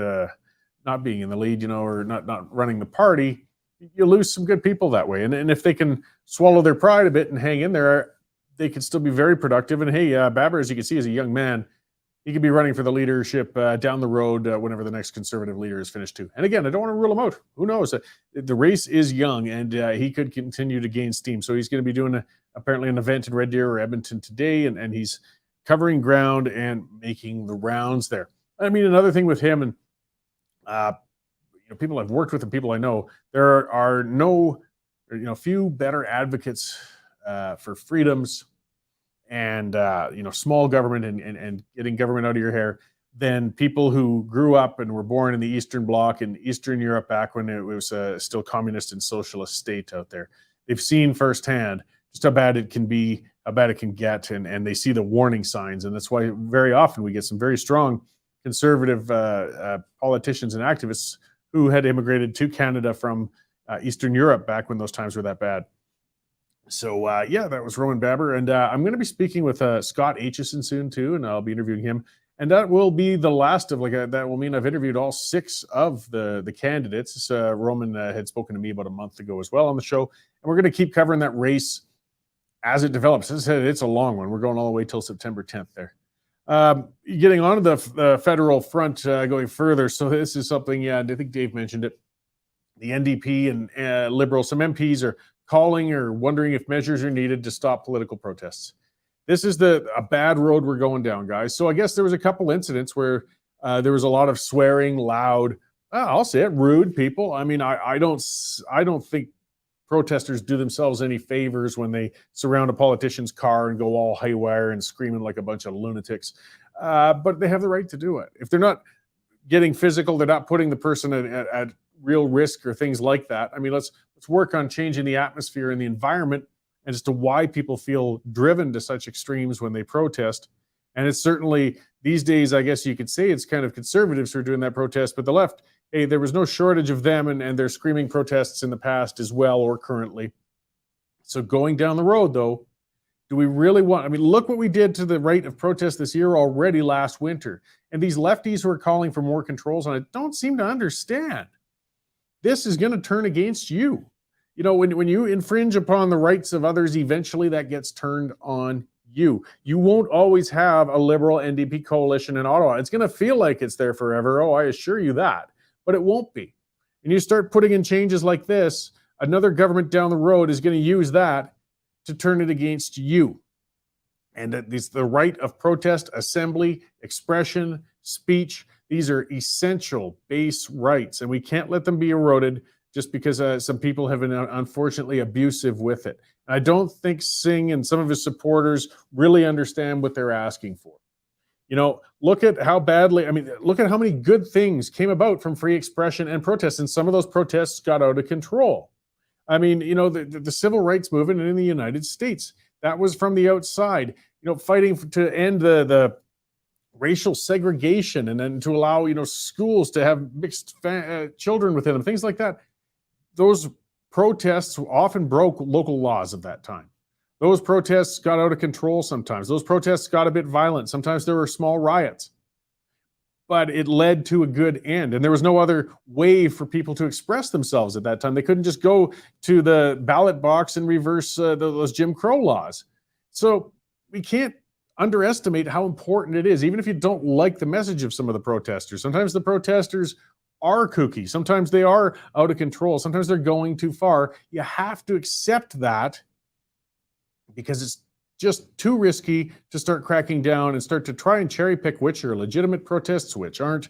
being in the lead, or not running the party. You lose some good people that way, and if they can swallow their pride a bit and hang in there, they can still be very productive. And hey, Babber, as you can see, is a young man. He could be running for the leadership down the road whenever the next Conservative leader is finished too. And again, I don't want to rule him out. Who knows? The race is young, and he could continue to gain steam. So he's going to be doing apparently an event in Red Deer or Edmonton today, and he's covering ground and making the rounds there. I mean, another thing with him, and people I've worked with and people I know, there are few better advocates for freedoms and small government and getting government out of your hair than people who grew up and were born in the Eastern Bloc in Eastern Europe back when it was still communist and socialist state out there. They've seen firsthand just how bad it can be, how bad it can get, and they see the warning signs. And that's why very often we get some very strong conservative politicians and activists who had immigrated to Canada from Eastern Europe back when those times were that bad. So, that was Roman Babber. And I'm going to be speaking with Scott Aitchison soon, too, and I'll be interviewing him. And that will be the last of, that will mean I've interviewed all 6 of the candidates. Roman had spoken to me about a month ago as well on the show. And we're going to keep covering that race as it develops. As I said, it's a long one. We're going all the way till September 10th there. Getting on to the federal front, going further. So this is something, I think Dave mentioned it. The NDP and Liberals, some MPs are calling or wondering if measures are needed to stop political protests. This is a bad road we're going down, guys. So I guess there was a couple incidents where there was a lot of swearing, loud, I'll say it, rude people. I mean, I don't think protesters do themselves any favors when they surround a politician's car and go all haywire and screaming like a bunch of lunatics. But they have the right to do it. If they're not getting physical, they're not putting the person at real risk or things like that. I mean, let's work on changing the atmosphere and the environment and as to why people feel driven to such extremes when they protest. And it's certainly these days, I guess you could say it's kind of conservatives who are doing that protest, but the left, hey, there was no shortage of them and their screaming protests in the past as well or currently. So going down the road, though, do we really want, I mean, look what we did to the rate of protest this year already last winter. And these lefties who are calling for more controls on it don't seem to understand. This is going to turn against you. You know, when you infringe upon the rights of others, eventually that gets turned on you. You won't always have a Liberal NDP coalition in Ottawa. It's going to feel like it's there forever. Oh, I assure you that. But it won't be. And you start putting in changes like this, another government down the road is going to use that to turn it against you. And the right of protest, assembly, expression, speech, these are essential base rights, and we can't let them be eroded just because some people have been unfortunately abusive with it. I don't think Singh and some of his supporters really understand what they're asking for. You know, look at how badly, look at how many good things came about from free expression and protests, and some of those protests got out of control. I mean, you know, the civil rights movement in the United States, that was from the outside, you know, fighting to end the racial segregation and then to allow, you know, schools to have mixed children within them, things like that. Those protests often broke local laws at that time. Those protests got out of control sometimes. Those protests got a bit violent. Sometimes there were small riots. But it led to a good end. And there was no other way for people to express themselves at that time. They couldn't just go to the ballot box and reverse those Jim Crow laws. So we can't underestimate how important it is, even if you don't like the message of some of the protesters. Sometimes the protesters are kooky. Sometimes they are out of control. Sometimes they're going too far. You have to accept that because it's just too risky to start cracking down and start to try and cherry pick which are legitimate protests, which aren't,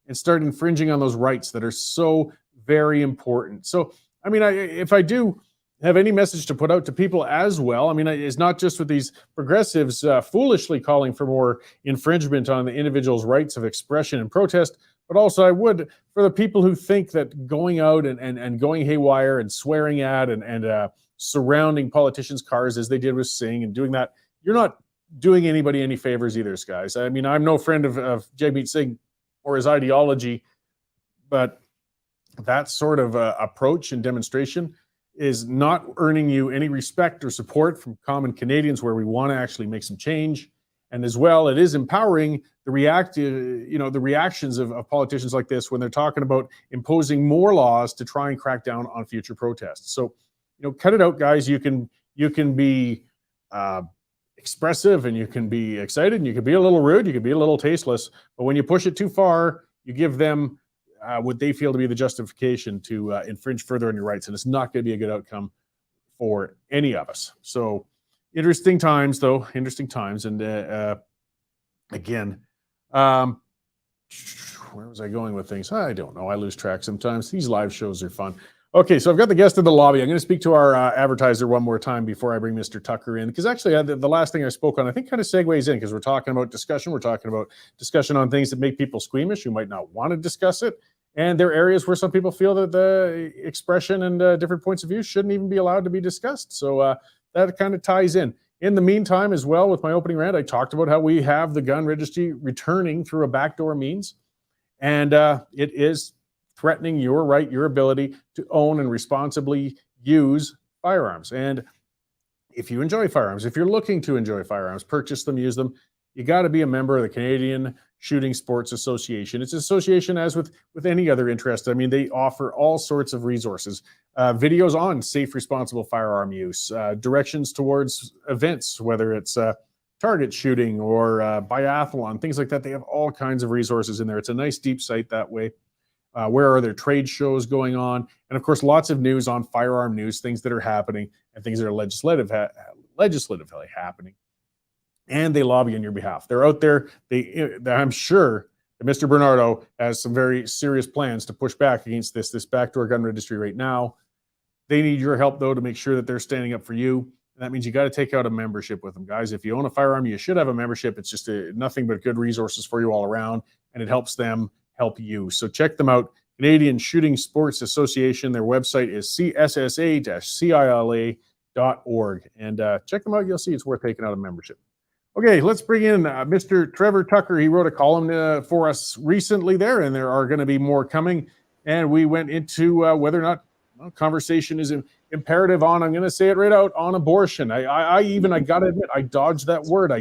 and start infringing on those rights that are so very important. So, I mean, if I do have any message to put out to people as well, I mean, it's not just with these progressives foolishly calling for more infringement on the individual's rights of expression and protest, but also I would for the people who think that going out and going haywire and swearing at and surrounding politicians' cars as they did with Singh and doing that, you're not doing anybody any favors either, guys. I mean, I'm no friend of Jagmeet Singh or his ideology, but that sort of approach and demonstration is not earning you any respect or support from common Canadians where we want to actually make some change. And as well, it is empowering the reactions of politicians like this when they're talking about imposing more laws to try and crack down on future protests. So, you know, cut it out, guys. You can be expressive and you can be excited and you can be a little rude, you can be a little tasteless, but when you push it too far, you give them what they feel to be the justification to infringe further on your rights, and it's not going to be a good outcome for any of us. So interesting times, though, and again, where was I going with things? I don't know. I lose track sometimes. These live shows are fun. Okay, so I've got the guest in the lobby. I'm going to speak to our advertiser one more time before I bring Mr. Tucker in, because actually the last thing I spoke on, I think kind of segues in, because we're talking about discussion. We're talking about discussion on things that make people squeamish who might not want to discuss it. And there are areas where some people feel that the expression and different points of view shouldn't even be allowed to be discussed. So that kind of ties in. In the meantime, as well, with my opening rant, I talked about how we have the gun registry returning through a backdoor means. And it is threatening your right, your ability to own and responsibly use firearms. And if you enjoy firearms, if you're looking to enjoy firearms, purchase them, use them, you got to be a member of the Canadian Shooting Sports Association. It's an association as with any other interest. I mean, they offer all sorts of resources, videos on safe, responsible firearm use, directions towards events, whether it's target shooting or biathlon, things like that. They have all kinds of resources in there. it's a nice deep site that way. Where are there trade shows going on? And of course, lots of news on firearm news, things that are happening and things that are legislatively happening. And they lobby on your behalf. They're out there. I'm sure that Mr. Bernardo has some very serious plans to push back against this backdoor gun registry right now. They need your help, though, to make sure that they're standing up for you. And that means you got to take out a membership with them, guys. If you own a firearm, you should have a membership. It's just nothing but good resources for you all around, and it helps them help you. So check them out. Canadian Shooting Sports Association. Their website is cssa-cila.ca. .org, and check them out. You'll see it's worth taking out a membership. Okay, let's bring in Mr. Trevor Tucker. He wrote a column for us recently there, and there are going to be more coming. And we went into whether or not conversation is imperative on, I'm going to say it right out, on abortion. I got to admit, I dodged that word.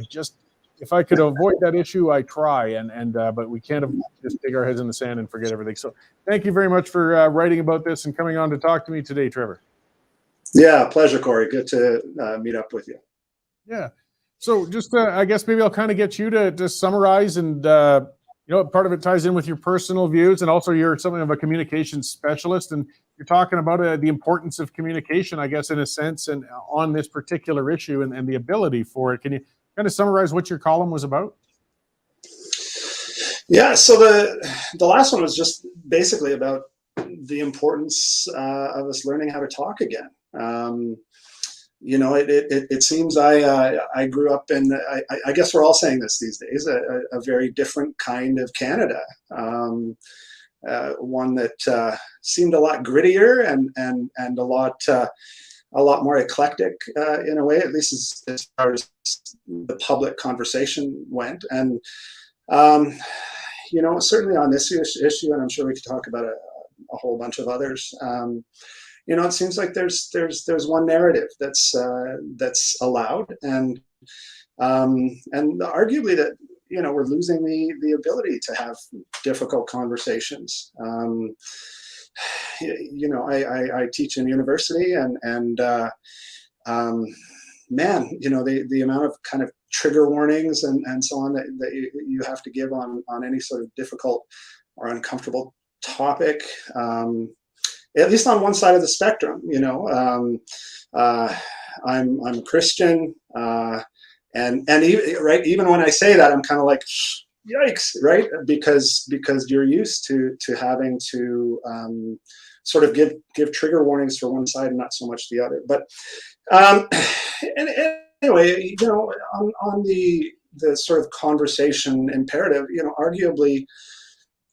If I could avoid that issue, I try. But we can't just dig our heads in the sand and forget everything. So thank you very much for writing about this and coming on to talk to me today, Trevor. Yeah, pleasure, Cory. Good to meet up with you. Yeah. So just, I guess maybe I'll kind of get you to summarize, and part of it ties in with your personal views, and also you're something of a communications specialist, and you're talking about the importance of communication, I guess, in a sense, and on this particular issue and the ability for it. Can you kind of summarize what your column was about? Yeah. So the last one was just basically about the importance of us learning how to talk again. It seems I grew up in, I guess we're all saying this these days, a very different kind of Canada, one that seemed a lot grittier and a lot more eclectic in a way, at least as far as the public conversation went. And certainly on this issue, and I'm sure we could talk about a whole bunch of others. It seems like there's one narrative that's allowed, and arguably that we're losing the ability to have difficult conversations. I teach in university, and the amount of kind of trigger warnings and so on that you have to give on any sort of difficult or uncomfortable topic. At least on one side of the spectrum, I'm a Christian, and even when I say that, I'm kind of like, yikes, right? Because you're used to having to sort of give trigger warnings for one side and not so much the other. But and anyway, on the sort of conversation imperative, arguably,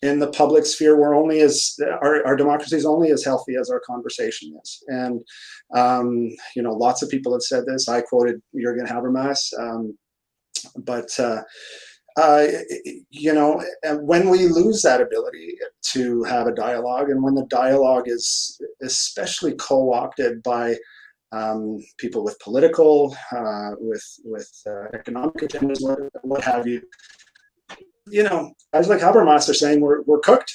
in the public sphere, we're only our democracy is only as healthy as our conversation is. And, lots of people have said this. I quoted Jürgen Habermas. When we lose that ability to have a dialogue, and when the dialogue is especially co-opted by people with political, with economic agendas, what have you, guys like Habermas are saying we're cooked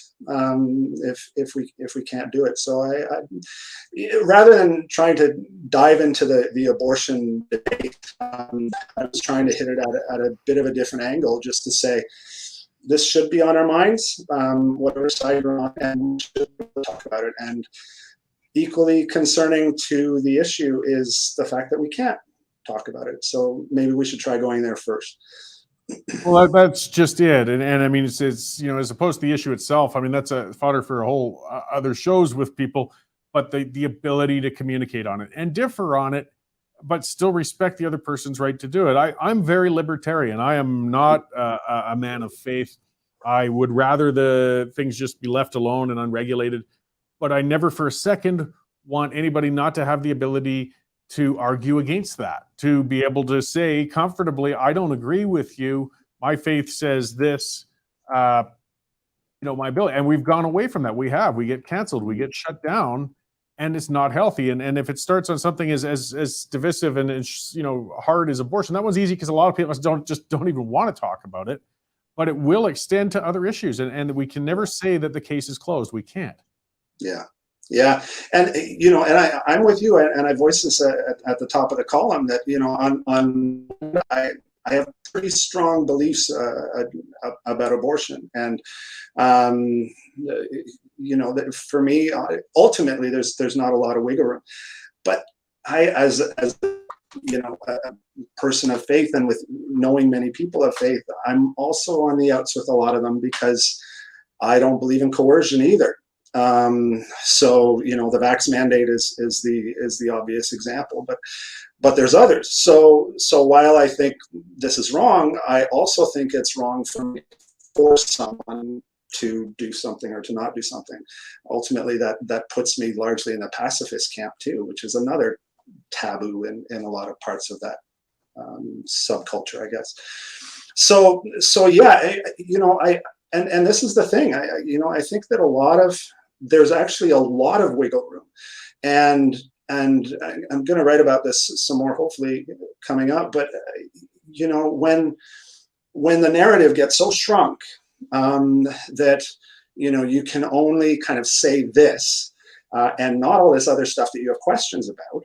if we can't do it. So I rather than trying to dive into the abortion debate, I was trying to hit it at a bit of a different angle, just to say this should be on our minds, whatever side we're on, and we should talk about it. And equally concerning to the issue is the fact that we can't talk about it. So maybe we should try going there first. Well, that's just it, and I mean, it's as opposed to the issue itself. I mean, that's a fodder for a whole other shows with people. But the ability to communicate on it and differ on it, but still respect the other person's right to do it. I'm very libertarian. I am not a man of faith. I would rather the things just be left alone and unregulated. But I never for a second want anybody not to have the ability to argue against that, to be able to say comfortably, I don't agree with you. My faith says this, my ability. And we've gone away from that. We get canceled, we get shut down, and it's not healthy. And if it starts on something as divisive and hard as abortion, that one's easy because a lot of people don't even want to talk about it, but it will extend to other issues. And we can never say that the case is closed. We can't. Yeah. Yeah, and I'm with you, and I voiced this at the top of the column that I have pretty strong beliefs about abortion, and for me, ultimately, there's not a lot of wiggle room, but I, as a person of faith, and with knowing many people of faith, I'm also on the outs with a lot of them because I don't believe in coercion either. So the vax mandate is the obvious example, but there's others. So while I think this is wrong, I also think it's wrong for me to force someone to do something or to not do something. Ultimately, that puts me largely in the pacifist camp too, which is another taboo in a lot of parts of that subculture, I guess. So yeah, and this is the thing. I think that there's actually a lot of wiggle room, and I'm going to write about this some more, hopefully, coming up. But when the narrative gets so shrunk that you can only kind of say this and not all this other stuff that you have questions about.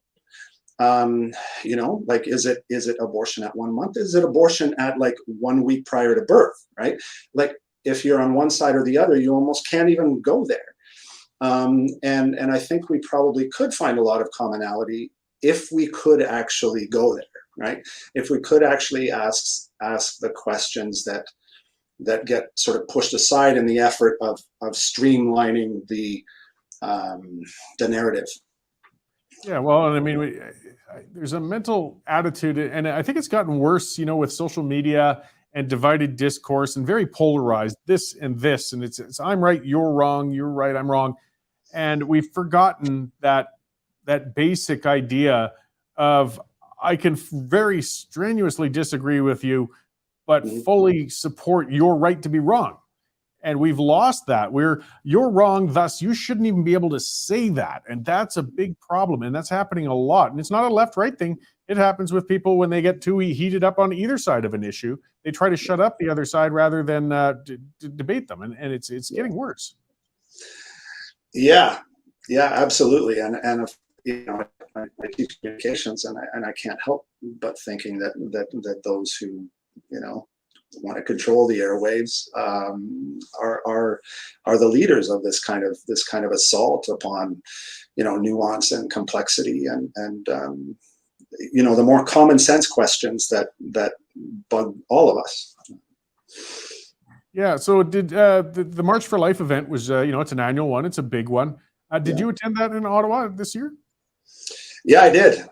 Like, is it abortion at 1 month? Is it abortion at like 1 week prior to birth? Right? Like, if you're on one side or the other, you almost can't even go there. And I think we probably could find a lot of commonality if we could actually go there, right? If we could actually ask the questions that get sort of pushed aside in the effort of streamlining the narrative. Yeah, well, and I mean, there's a mental attitude, and I think it's gotten worse, with social media and divided discourse and very polarized, this, and it's I'm right, you're wrong, you're right, I'm wrong. And we've forgotten that basic idea of, I can very strenuously disagree with you, but fully support your right to be wrong. And we've lost that. You're wrong, thus you shouldn't even be able to say that. And that's a big problem. And that's happening a lot. And it's not a left-right thing. It happens with people when they get too heated up on either side of an issue. They try to shut up the other side rather than debate them. And it's getting worse. Yeah, absolutely. And I teach communications, and I can't help but thinking that those who want to control the airwaves are the leaders of this kind of assault upon nuance and complexity and the more common sense questions that bug all of us. Yeah. So did the March for Life event was it's an annual one. It's a big one. Did you attend that in Ottawa this year? Yeah, I did.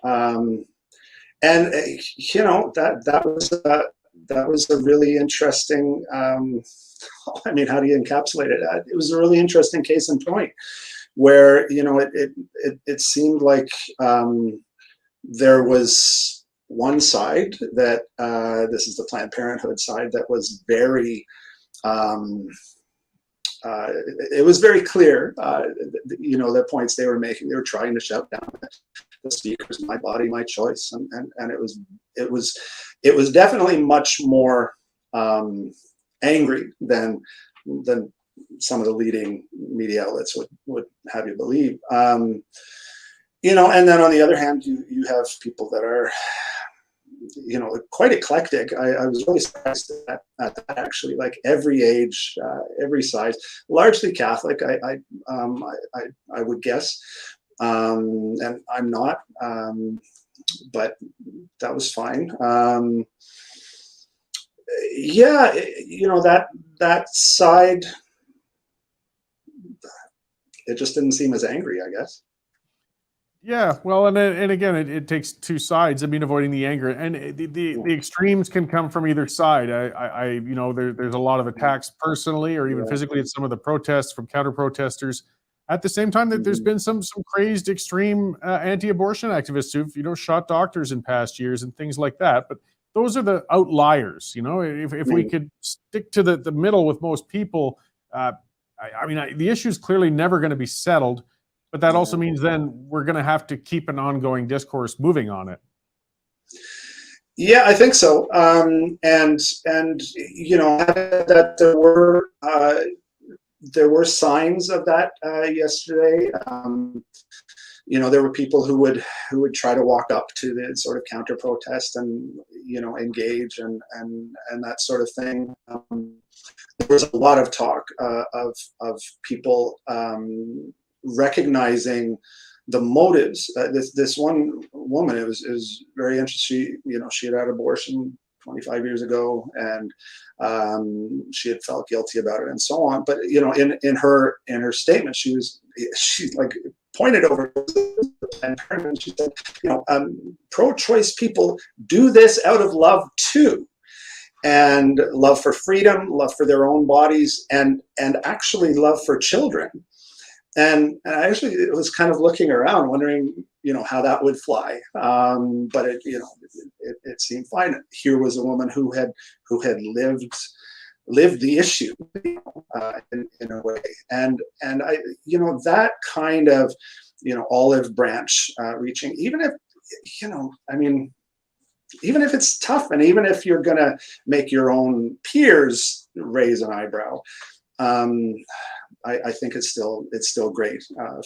And that was a really interesting. How do you encapsulate it? It was a really interesting case in point, where it seemed like there was one side that this is the Planned Parenthood side that was very. It was very clear, the points they were making. They were trying to shut down the speakers, "My body, my choice," and it was definitely much more angry than some of the leading media outlets would have you believe. And then on the other hand, you have people that are quite eclectic. I was really surprised at that, actually. Like, every age, every size, largely Catholic. I would guess, and I'm not, but that was fine. That side, it just didn't seem as angry, I guess. Yeah, well, and again, it takes two sides. I mean, avoiding the anger, and the extremes can come from either side. There's a lot of attacks personally or even physically at some of the protests from counter protesters. At the same time, that there's been some crazed extreme anti-abortion activists who've shot doctors in past years and things like that. But those are the outliers. If we could stick to the middle with most people, the issue is clearly never going to be settled. But that also means then we're going to have to keep an ongoing discourse moving on it. Yeah, I think so. And that there were signs of that yesterday. There were people who would try to walk up to the sort of counter protest and engage and that sort of thing. There was a lot of talk of people recognizing the motives. This one woman, it was very interesting. She had had abortion 25 years ago, and she had felt guilty about it and so on. But in her statement, she like pointed over to Planned Parenthood, and she said, pro-choice people do this out of love too, and love for freedom, love for their own bodies, and actually love for children. I actually was kind of looking around, wondering, how that would fly. But it seemed fine. Here was a woman who had lived the issue, in a way, and I, that kind of, olive branch reaching, even if, even if it's tough, and even if you're going to make your own peers raise an eyebrow, I think it's still great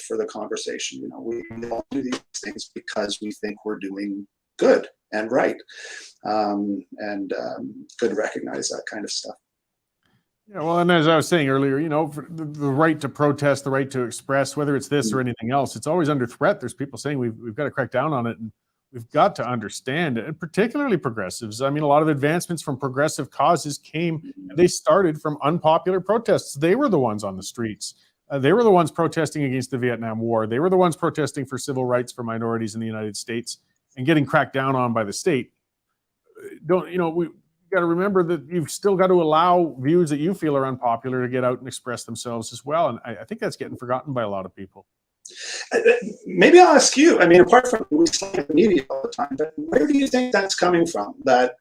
for the conversation. We all do these things because we think we're doing good and right, and good to recognize that kind of stuff. Yeah, well, and as I was saying earlier, for the right to protest, the right to express, whether it's this or anything else, it's always under threat. There's people saying we've got to crack down on it, and we've got to understand it, and particularly progressives. I mean, a lot of advancements from progressive causes they started from unpopular protests. They were the ones on the streets. They were the ones protesting against the Vietnam War. They were the ones protesting for civil rights for minorities in the United States and getting cracked down on by the state. We got to remember that you've still got to allow views that you feel are unpopular to get out and express themselves as well. And I think that's getting forgotten by a lot of people. Maybe I'll ask you, apart from we see the media all the time, but where do you think that's coming from, that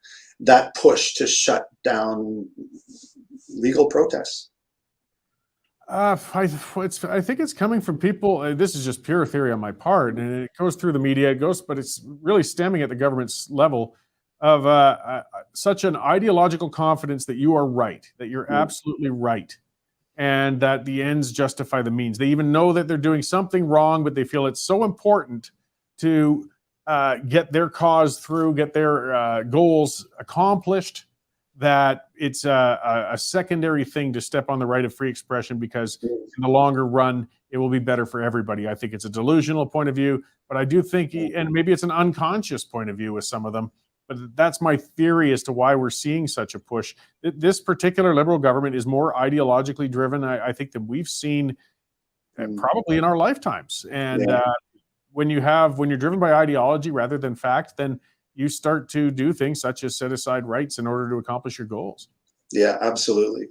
push to shut down legal protests? I think it's coming from people. This is just pure theory on my part, and it goes through the media. But it's really stemming at the government's level of such an ideological confidence that you are right, that you're absolutely right, and that the ends justify the means. They even know that they're doing something wrong, but they feel it's so important to get their cause through, get their goals accomplished, that it's a secondary thing to step on the right of free expression, because in the longer run, it will be better for everybody. I think it's a delusional point of view, but I do think, and maybe it's an unconscious point of view with some of them, but that's my theory as to why we're seeing such a push. This particular Liberal government is more ideologically driven, I think, than we've seen probably in our lifetimes. And when you're driven by ideology rather than fact, then you start to do things such as set aside rights in order to accomplish your goals. Yeah, absolutely.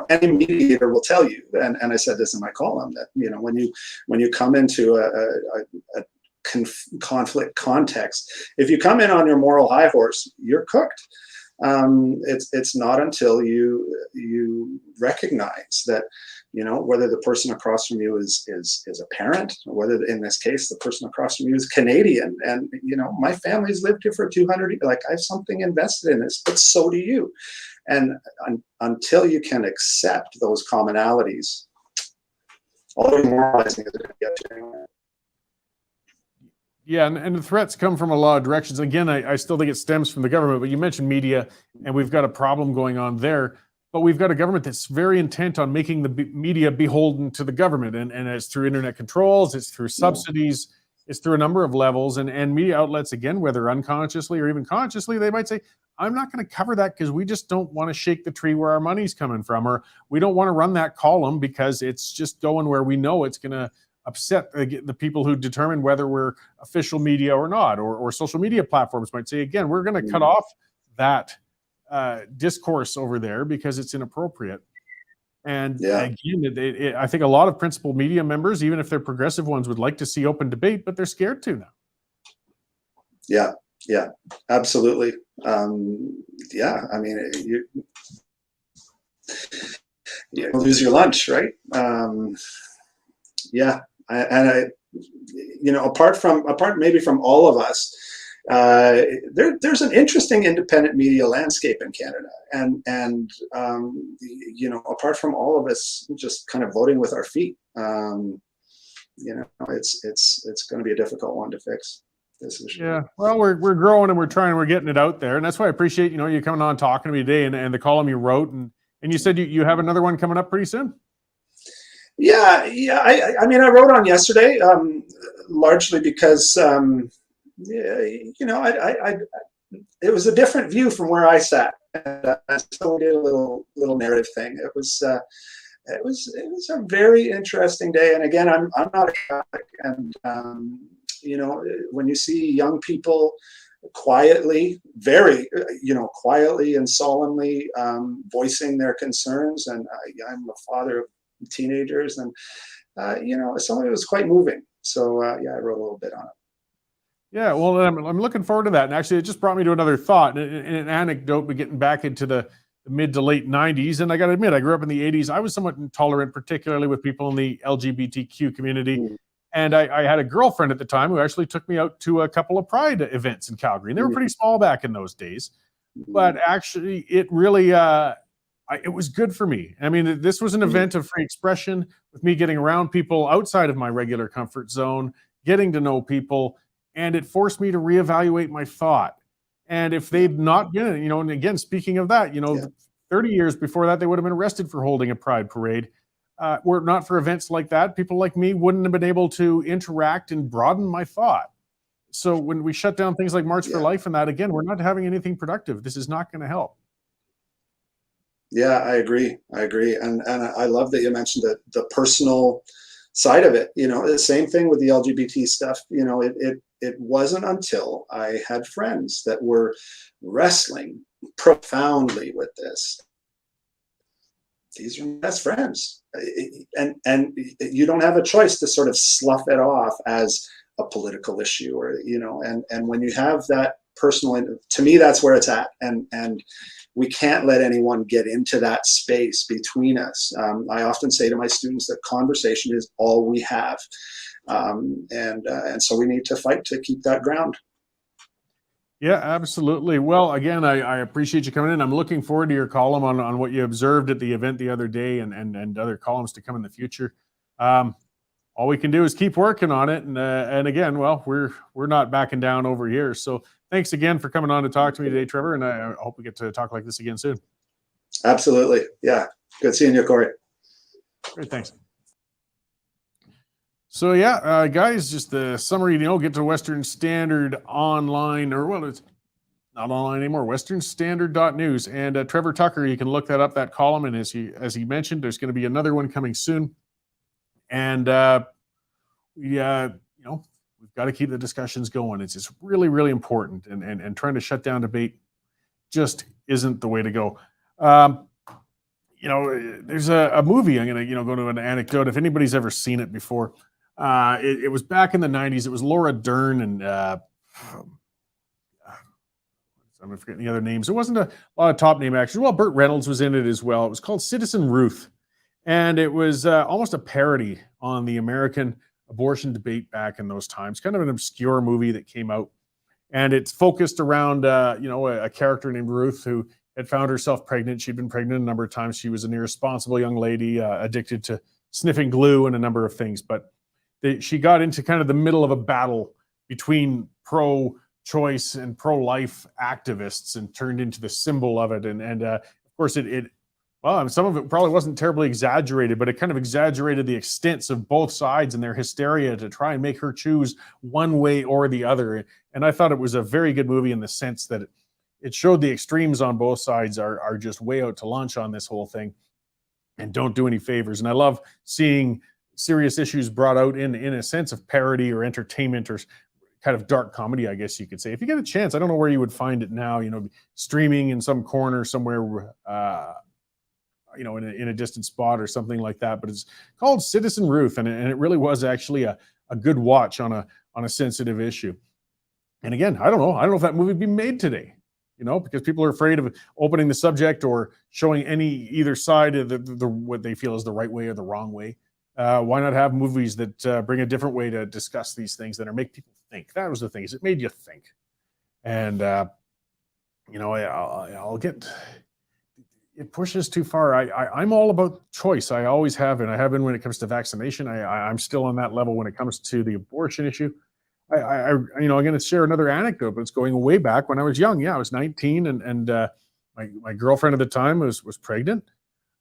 Any mediator will tell you, and I said this in my column, that when you come into a conflict context, if you come in on your moral high horse, you're cooked. It's not until you recognize that, whether the person across from you is a parent, or whether in this case the person across from you is Canadian, and my family's lived here for 200 years, like I have something invested in this, but so do you. And until you can accept those commonalities, all the moralizing is going to get you anywhere. Yeah, and the threats come from a lot of directions. Again, I still think it stems from the government, but you mentioned media, and we've got a problem going on there. But we've got a government that's very intent on making the media beholden to the government, and it's through internet controls, it's through subsidies, it's through a number of levels. And media outlets, again, whether unconsciously or even consciously, they might say, I'm not going to cover that because we just don't want to shake the tree where our money's coming from, or we don't want to run that column because it's just going where we know it's going to upset the people who determine whether we're official media or not, or social media platforms might say, again, we're going to cut off that discourse over there because it's inappropriate. And again, I think a lot of principal media members, even if they're progressive ones, would like to see open debate, but they're scared to now. Yeah, absolutely. You lose your lunch, right? Apart maybe from all of us, there's an interesting independent media landscape in Canada, and apart from all of us just kind of voting with our feet, it's going to be a difficult one to fix. This issue. Yeah, well, we're growing and we're trying, we're getting it out there, and that's why I appreciate you coming on talking to me today, and the column you wrote, and you said you have another one coming up pretty soon. Yeah. I wrote on yesterday, largely because, it was a different view from where I sat. And so we did a little narrative thing. It was a very interesting day. And again, I'm not a Catholic, and when you see young people quietly, quietly and solemnly voicing their concerns, and I'm a father of teenagers, and some of it was quite moving. So yeah, I wrote a little bit on it. Yeah, well, I'm looking forward to that. And actually, it just brought me to another thought, and an anecdote, but getting back into the mid to late 90s. And I got to admit, I grew up in the 80s. I was somewhat intolerant, particularly with people in the LGBTQ community. Mm. And I had a girlfriend at the time who actually took me out to a couple of Pride events in Calgary. And they were pretty small back in those days. But actually, it really, it was good for me. I mean, this was an event of free expression, with me getting around people outside of my regular comfort zone, getting to know people, and it forced me to reevaluate my thought. And if they'd not been, and again, speaking of that, 30 years before that, they would have been arrested for holding a Pride parade. Were it not for events like that, people like me wouldn't have been able to interact and broaden my thought. So when we shut down things like March for Life and that, again, we're not having anything productive. This is not going to help. Yeah, I agree. And I love that you mentioned the personal side of it. The same thing with the LGBT stuff. It wasn't until I had friends that were wrestling profoundly with this. These are my best friends. And you don't have a choice to sort of slough it off as a political issue, or, and when you have that personal, to me, that's where it's at. And we can't let anyone get into that space between us. I often say to my students that conversation is all we have. And so we need to fight to keep that ground. Yeah, absolutely. Well, again, I appreciate you coming in. I'm looking forward to your column on what you observed at the event the other day, and other columns to come in the future. All we can do is keep working on it. And again, well, we're not backing down over here. So thanks again for coming on to talk to me today, Trevor. And I hope we get to talk like this again soon. Absolutely. Yeah. Good seeing you, Cory. Great. Thanks. So yeah, guys, just the summary, get to Western Standard online, or well, it's not online anymore, westernstandard.news. And Trevor Tucker, you can look that up, that column. And as he mentioned, there's going to be another one coming soon. And we've got to keep the discussions going. It's just really, really important. And trying to shut down debate just isn't the way to go. There's a movie, I'm going to, go to an anecdote. If anybody's ever seen it before, it was back in the 90s. It was Laura Dern and I'm forgetting the other names. It wasn't a lot of top name actors. Well, Burt Reynolds was in it as well. It was called Citizen Ruth. And it was almost a parody on the American abortion debate back in those times, kind of an obscure movie that came out. And it's focused around, a character named Ruth who had found herself pregnant. She'd been pregnant a number of times. She was an irresponsible young lady, addicted to sniffing glue and a number of things. But she got into kind of the middle of a battle between pro-choice and pro-life activists and turned into the symbol of it. And of course, some of it probably wasn't terribly exaggerated, but it kind of exaggerated the extents of both sides and their hysteria to try and make her choose one way or the other. And I thought it was a very good movie in the sense that it showed the extremes on both sides are just way out to lunch on this whole thing and don't do any favors. And I love seeing serious issues brought out in a sense of parody or entertainment or kind of dark comedy, I guess you could say. If you get a chance, I don't know where you would find it now, streaming in some corner somewhere, in a distant spot or something like that. But it's called Citizen Ruth, and it really was actually a good watch on a sensitive issue. And again, I don't know if that movie would be made today, because people are afraid of opening the subject or showing either side of the what they feel is the right way or the wrong way. Why not have movies that bring a different way to discuss these things that make people think? That was the thing, is it made you think. And it pushes too far. I'm all about choice. I always have, and I have been when it comes to vaccination. I'm still on that level when it comes to the abortion issue. I'm going to share another anecdote, but it's going way back when I was young. Yeah, I was 19, and my girlfriend at the time was pregnant.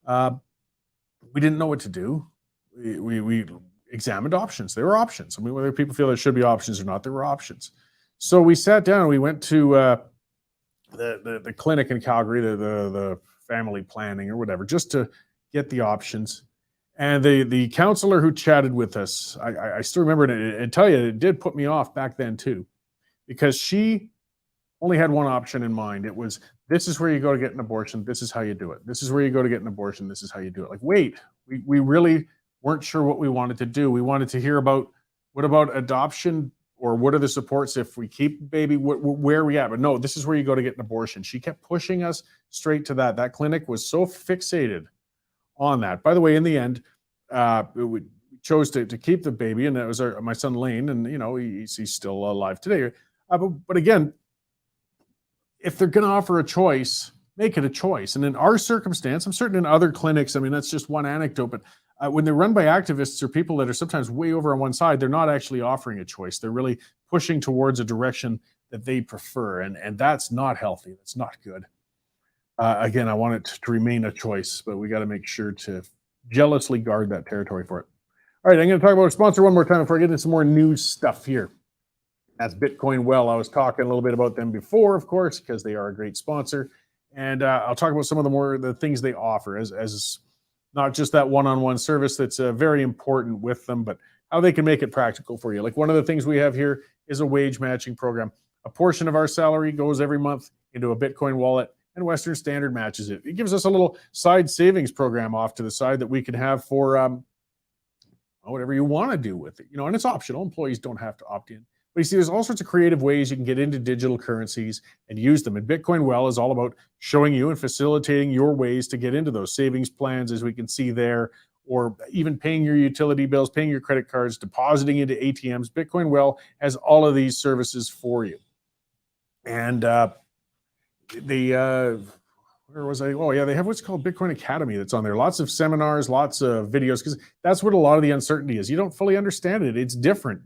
We didn't know what to do. We examined options. There were options. I mean, whether people feel there should be options or not, there were options. So we sat down. We went to the clinic in Calgary, the family planning or whatever, just to get the options. And the counselor who chatted with us, I still remember it, and tell you, it did put me off back then too, because she only had one option in mind. It was, this is where you go to get an abortion. This is how you do it. This is where you go to get an abortion. This is how you do it. Like, wait, we really weren't sure what we wanted to do. We wanted to hear about, what about adoption, or what are the supports if we keep baby, where are we at? But no, this is where you go to get an abortion. She kept pushing us straight to that. That clinic was so fixated on that. By the way, in the end, we chose to keep the baby, and that was my son Lane, and he's still alive today. But again, if they're going to offer a choice, make it a choice. And in our circumstance, I'm certain in other clinics, I mean, that's just one anecdote, but when they're run by activists or people that are sometimes way over on one side, they're not actually offering a choice. They're really pushing towards a direction that they prefer. And that's not healthy. That's not good. Again, I want it to remain a choice, but we got to make sure to jealously guard that territory for it. All right, I'm going to talk about a sponsor one more time before I get into some more news stuff here. That's Bitcoin Well. I was talking a little bit about them before, of course, because they are a great sponsor. And I'll talk about some of the things they offer as not just that one-on-one service that's very important with them, but how they can make it practical for you. Like one of the things we have here is a wage matching program. A portion of our salary goes every month into a Bitcoin wallet, and Western Standard matches it. It gives us a little side savings program off to the side that we can have for whatever you want to do with it. And it's optional. Employees don't have to opt in. But you see, there's all sorts of creative ways you can get into digital currencies and use them. And Bitcoin Well is all about showing you and facilitating your ways to get into those savings plans, as we can see there, or even paying your utility bills, paying your credit cards, depositing into ATMs. Bitcoin Well has all of these services for you. And where was I? Oh, yeah, they have what's called Bitcoin Academy that's on there. Lots of seminars, lots of videos, because that's what a lot of the uncertainty is. You don't fully understand it. It's different.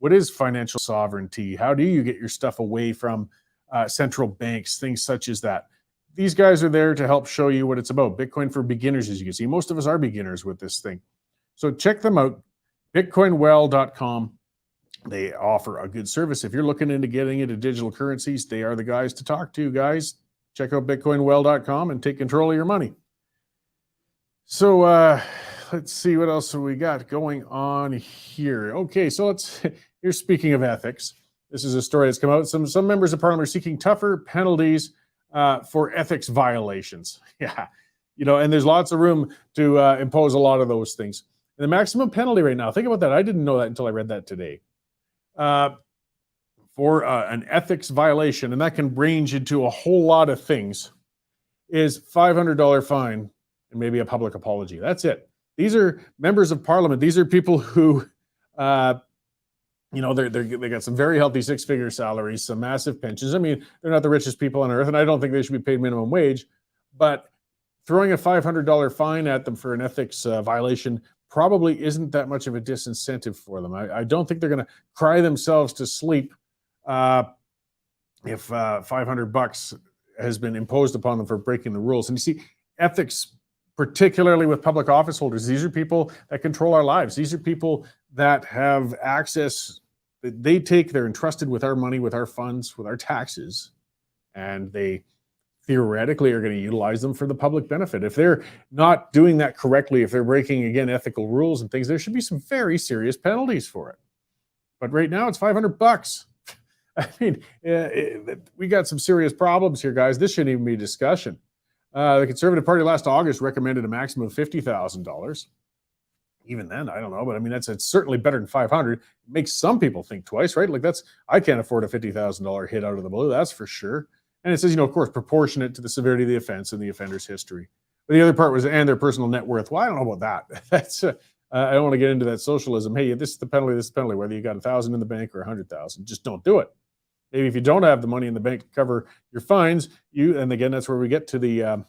What is financial sovereignty? How do you get your stuff away from central banks, things such as that? These guys are there to help show you what it's about. Bitcoin for beginners, as you can see. Most of us are beginners with this thing. So check them out, bitcoinwell.com. They offer a good service. If you're looking into getting into digital currencies, they are the guys to talk to, guys. Check out bitcoinwell.com and take control of your money. So let's see what else we got going on here. Okay, so here's speaking of ethics. This is a story that's come out. Some members of parliament are seeking tougher penalties for ethics violations. Yeah, and there's lots of room to impose a lot of those things. And the maximum penalty right now, think about that. I didn't know that until I read that today. For an ethics violation, and that can range into a whole lot of things, is $500 fine and maybe a public apology. That's it. These are members of parliament. These are people who, they got some very healthy six-figure salaries, some massive pensions. I mean, they're not the richest people on earth, and I don't think they should be paid minimum wage. But throwing a $500 fine at them for an ethics violation probably isn't that much of a disincentive for them. I don't think they're going to cry themselves to sleep if $500 has been imposed upon them for breaking the rules. And you see, ethics, particularly with public office holders, these are people that control our lives. These are people that have access. They're entrusted with our money, with our funds, with our taxes, and they theoretically are going to utilize them for the public benefit. If they're not doing that correctly, if they're breaking, again, ethical rules and things, there should be some very serious penalties for it. But right now it's $500. I mean, we got some serious problems here, guys. This shouldn't even be a discussion. The Conservative Party last August recommended a maximum of $50,000. Even then, I don't know, but I mean, it's certainly better than $500. It makes some people think twice, right? Like I can't afford a $50,000 hit out of the blue, that's for sure. And it says, of course, proportionate to the severity of the offense and the offender's history. But the other part was, and their personal net worth. Well, I don't know about that. That's I don't want to get into that socialism. Hey, this is the penalty, whether you got 1,000 in the bank or 100,000. Just don't do it. Maybe if you don't have the money in the bank to cover your fines, and again, that's where we get to the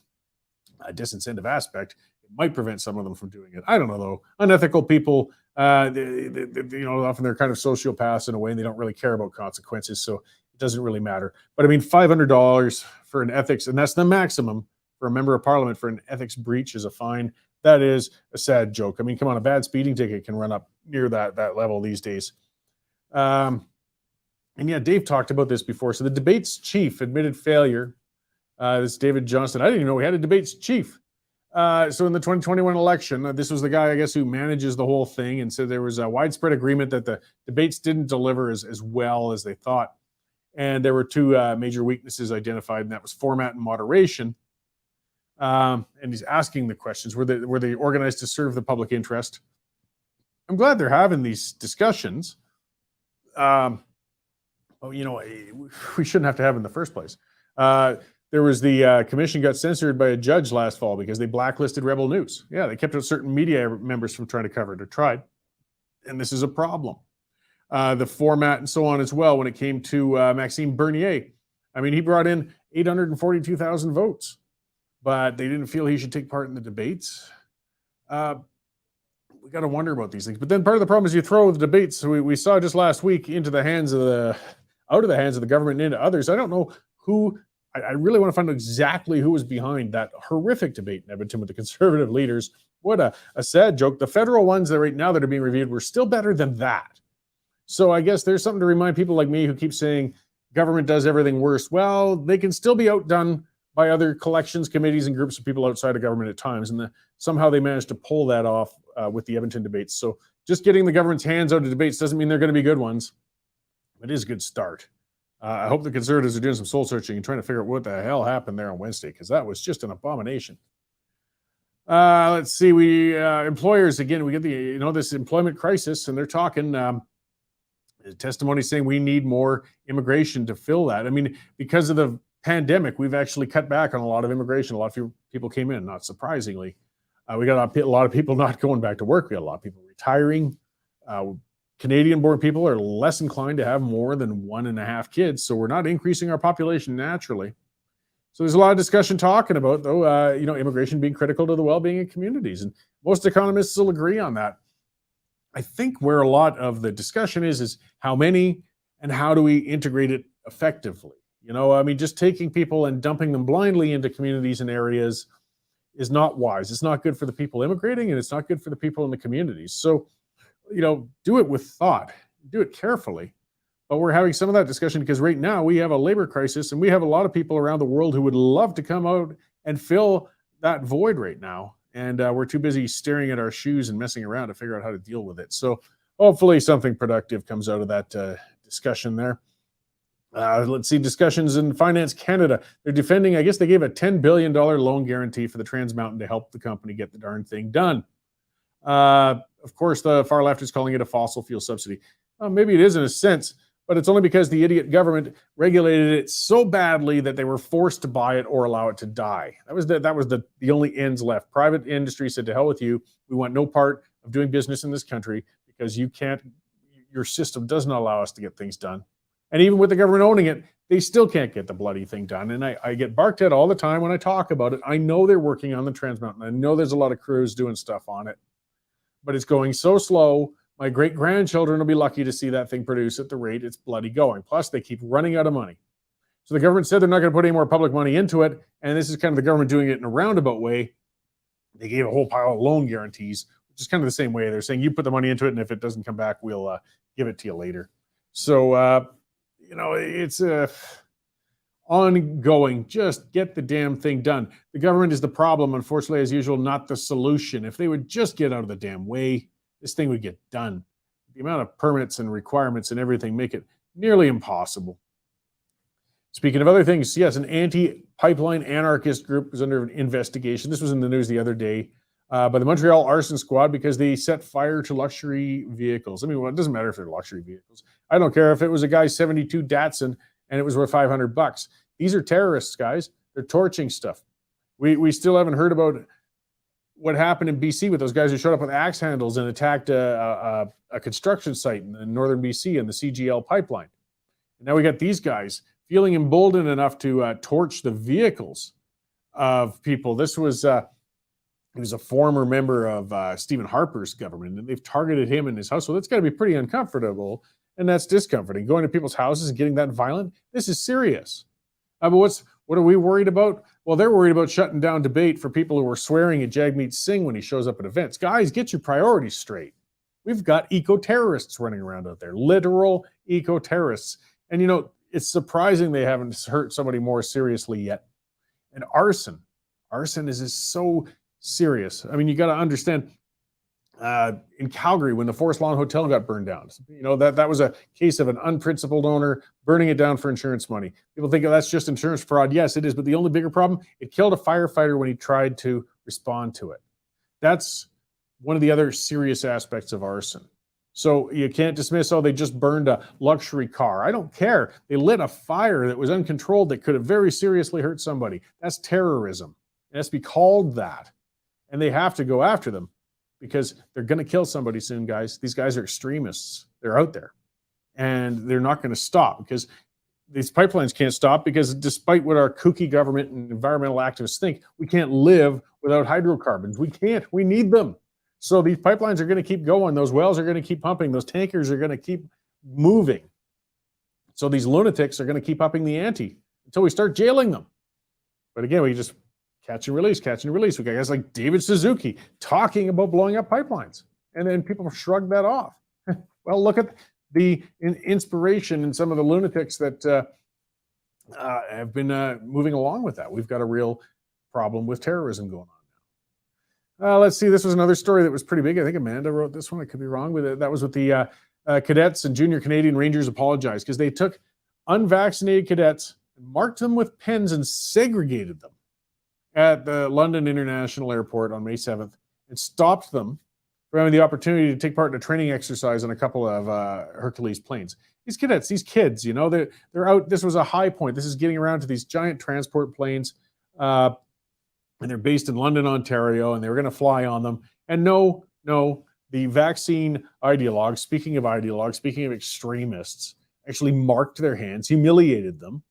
disincentive aspect. It might prevent some of them from doing it. I don't know, though. Unethical people, often they're kind of sociopaths in a way, and they don't really care about consequences, so it doesn't really matter. But I mean, $500 for an ethics, and that's the maximum for a member of parliament for an ethics breach is a fine. That is a sad joke. I mean, come on, a bad speeding ticket can run up near that level these days. And yeah, Dave talked about this before. So the debates chief admitted failure. This is David Johnston. I didn't even know we had a debates chief. So in the 2021 election, this was the guy, I guess, who manages the whole thing, and said there was a widespread agreement that the debates didn't deliver as well as they thought. And there were two major weaknesses identified, and that was format and moderation. And he's asking the questions, were they organized to serve the public interest? I'm glad they're having these discussions. We shouldn't have to have in the first place. There was the commission got censored by a judge last fall because they blacklisted Rebel News. Yeah, they kept out certain media members from trying to cover it, or tried. And this is a problem. The format and so on as well when it came to Maxime Bernier. I mean, he brought in 842,000 votes, but they didn't feel he should take part in the debates. We got to wonder about these things. But then part of the problem is you throw the debates. So we saw just last week out of the hands of the government and into others. I don't know who. I really want to find out exactly who was behind that horrific debate in Edmonton with the Conservative leaders. What a sad joke. The federal ones that right now that are being reviewed were still better than that. So I guess there's something to remind people like me who keep saying government does everything worse. Well, they can still be outdone by other collections, committees, and groups of people outside of government at times. And somehow they managed to pull that off with the Edmonton debates. So just getting the government's hands out of debates doesn't mean they're going to be good ones. It is a good start. I hope the Conservatives are doing some soul searching and trying to figure out what the hell happened there on Wednesday, because that was just an abomination. Let's see. Employers, again, we get this employment crisis, and they're talking testimony saying we need more immigration to fill that. I mean, because of the pandemic, we've actually cut back on a lot of immigration. A lot of people came in, not surprisingly. We got a lot of people not going back to work. We got a lot of people retiring. Canadian-born people are less inclined to have more than 1.5 kids, so we're not increasing our population naturally. So there's a lot of discussion talking about, though, immigration being critical to the well-being of communities, and most economists will agree on that. I think where a lot of the discussion is how many and how do we integrate it effectively. Just taking people and dumping them blindly into communities and areas is not wise. It's not good for the people immigrating, and it's not good for the people in the communities. So, do it with thought, do it carefully. But we're having some of that discussion because right now we have a labor crisis, and we have a lot of people around the world who would love to come out and fill that void right now. And we're too busy staring at our shoes and messing around to figure out how to deal with it. So hopefully something productive comes out of that discussion there. Let's see, discussions in Finance Canada. They're defending, I guess they gave a $10 billion loan guarantee for the Trans Mountain to help the company get the darn thing done. Of course, the far left is calling it a fossil fuel subsidy. Maybe it is in a sense, but it's only because the idiot government regulated it so badly that they were forced to buy it or allow it to die. That was the only ends left. Private industry said, to hell with you. We want no part of doing business in this country because your system does not allow us to get things done. And even with the government owning it, they still can't get the bloody thing done. And I get barked at all the time when I talk about it. I know they're working on the Trans Mountain. I know there's a lot of crews doing stuff on it, but it's going so slow. My great-grandchildren will be lucky to see that thing produce at the rate it's bloody going. Plus, they keep running out of money. So the government said they're not going to put any more public money into it, and this is kind of the government doing it in a roundabout way. They gave a whole pile of loan guarantees, which is kind of the same way. They're saying, you put the money into it, and if it doesn't come back, we'll give it to you later. So, it's ongoing. Just get the damn thing done. The government is the problem, unfortunately, as usual, not the solution. If they would just get out of the damn way, this thing would get done. The amount of permits and requirements and everything make it nearly impossible. Speaking of other things, yes, an anti-pipeline anarchist group is under investigation. This was in the news the other day by the Montreal Arson Squad because they set fire to luxury vehicles. I mean, well, it doesn't matter if they're luxury vehicles. I don't care if it was a guy's 72 Datsun and it was worth $500. These are terrorists, guys. They're torching stuff. We still haven't heard about what happened in BC with those guys who showed up with axe handles and attacked a construction site in northern BC and the CGL pipeline. And now we got these guys feeling emboldened enough to torch the vehicles of people. This was he was a former member of Stephen Harper's government, and they've targeted him and his house. So that's got to be pretty uncomfortable, and that's discomforting. Going to people's houses and getting that violent, this is serious. But what are we worried about? Well, they're worried about shutting down debate for people who are swearing at Jagmeet Singh when he shows up at events. Guys, get your priorities straight. We've got eco-terrorists running around out there, literal eco-terrorists. And, it's surprising they haven't hurt somebody more seriously yet. And arson is so serious. I mean, you got to understand, in Calgary when the Forest Lawn Hotel got burned down. You know, that was a case of an unprincipled owner burning it down for insurance money. People think, oh, that's just insurance fraud. Yes, it is. But the only bigger problem, it killed a firefighter when he tried to respond to it. That's one of the other serious aspects of arson. So you can't dismiss, oh, they just burned a luxury car. I don't care. They lit a fire that was uncontrolled that could have very seriously hurt somebody. That's terrorism. It has to be called that. And they have to go after them because they're going to kill somebody soon, guys. These guys are extremists. They're out there. And they're not going to stop because these pipelines can't stop because despite what our kooky government and environmental activists think, we can't live without hydrocarbons. We can't. We need them. So these pipelines are going to keep going. Those wells are going to keep pumping. Those tankers are going to keep moving. So these lunatics are going to keep upping the ante until we start jailing them. But again, we just catch and release, catch and release. We got guys like David Suzuki talking about blowing up pipelines. And then people shrug that off. Well, look at the inspiration in some of the lunatics that have been moving along with that. We've got a real problem with terrorism going on. Let's see. This was another story that was pretty big. I think Amanda wrote this one. I could be wrong with it. That was with the cadets and junior Canadian Rangers apologized because they took unvaccinated cadets and marked them with pens and segregated them at the London International Airport on May 7th and stopped them from having the opportunity to take part in a training exercise on a couple of Hercules planes. These cadets, these kids, you know, they're out. This was a high point. This is getting around to these giant transport planes. And they're based in London, Ontario, and they were going to fly on them. And no, the vaccine ideologues, speaking of extremists, actually marked their hands, humiliated them,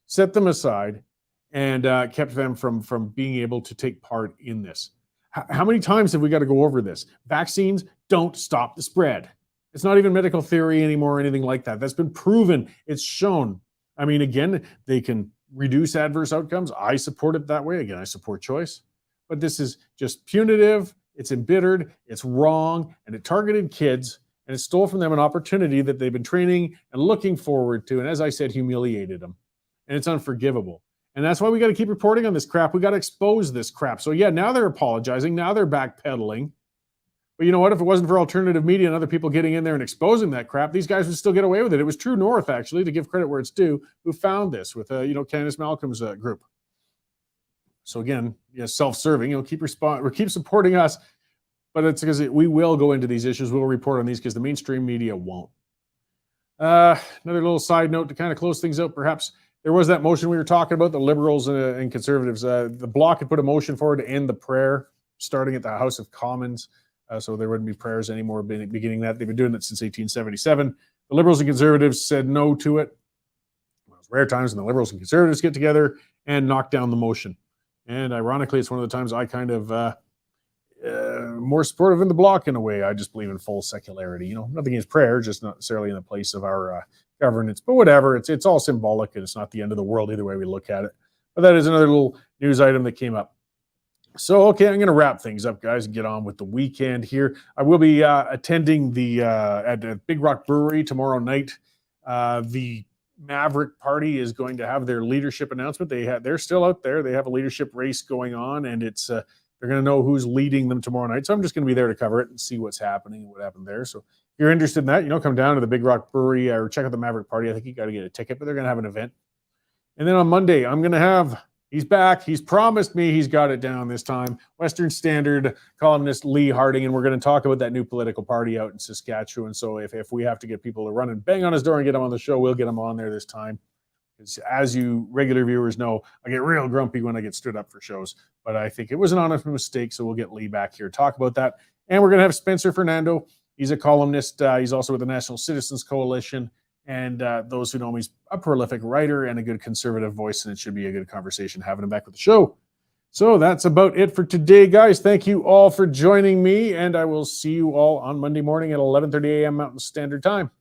set them aside, and kept them from being able to take part in this. How many times have we got to go over this? Vaccines don't stop the spread. It's not even medical theory anymore or anything like that. That's been proven. It's shown. I mean, again, they can reduce adverse outcomes. I support it that way. Again, I support choice. But this is just punitive. It's embittered. It's wrong. And it targeted kids. And it stole from them an opportunity that they've been training and looking forward to. And as I said, humiliated them. And it's unforgivable. And that's why we got to keep reporting on this crap. We got to expose this crap. So yeah, now they're apologizing. Now they're backpedaling. But you know what? If it wasn't for alternative media and other people getting in there and exposing that crap, these guys would still get away with it. It was True North, actually, to give credit where it's due, who found this with, Candace Malcolm's group. So again, self-serving. Keep supporting us, but it's because we will go into these issues. We'll report on these because the mainstream media won't. Another little side note to kind of close things out, perhaps. There was that motion we were talking about, the Liberals and Conservatives. The Bloc had put a motion forward to end the prayer, starting at the House of Commons. So there wouldn't be prayers anymore beginning that. They've been doing it since 1877. The Liberals and Conservatives said no to it. Well, it's rare times when the Liberals and Conservatives get together and knock down the motion. And ironically, it's one of the times I kind of more supportive in the Bloc in a way. I just believe in full secularity. Nothing against prayer, just not necessarily in the place of our governance. But whatever, it's all symbolic and it's not the end of the world either way we look at it. But that is another little news item that came up. So, okay, I'm going to wrap things up, guys, and get on with the weekend here. I will be attending at Big Rock Brewery tomorrow night. The Maverick Party is going to have their leadership announcement. They're still out there. They have a leadership race going on, and it's they're going to know who's leading them tomorrow night. So I'm just going to be there to cover it and see what's happening and what happened there. So if you're interested in that, come down to the Big Rock Brewery or check out the Maverick Party. I think you got to get a ticket, but they're going to have an event. And then on Monday, I'm going to have... He's back. He's promised me he's got it down this time. Western Standard columnist Lee Harding, and we're going to talk about that new political party out in Saskatchewan. So if we have to get people to run and bang on his door and get him on the show, we'll get him on there this time. Because as you regular viewers know, I get real grumpy when I get stood up for shows. But I think it was an honest mistake, so we'll get Lee back here to talk about that. And we're going to have Spencer Fernando. He's a columnist. He's also with the National Citizens Coalition. And those who know him, he's a prolific writer and a good conservative voice, and it should be a good conversation having him back with the show. So that's about it for today, guys. Thank you all for joining me, and I will see you all on Monday morning at 11:30 a.m. Mountain Standard Time.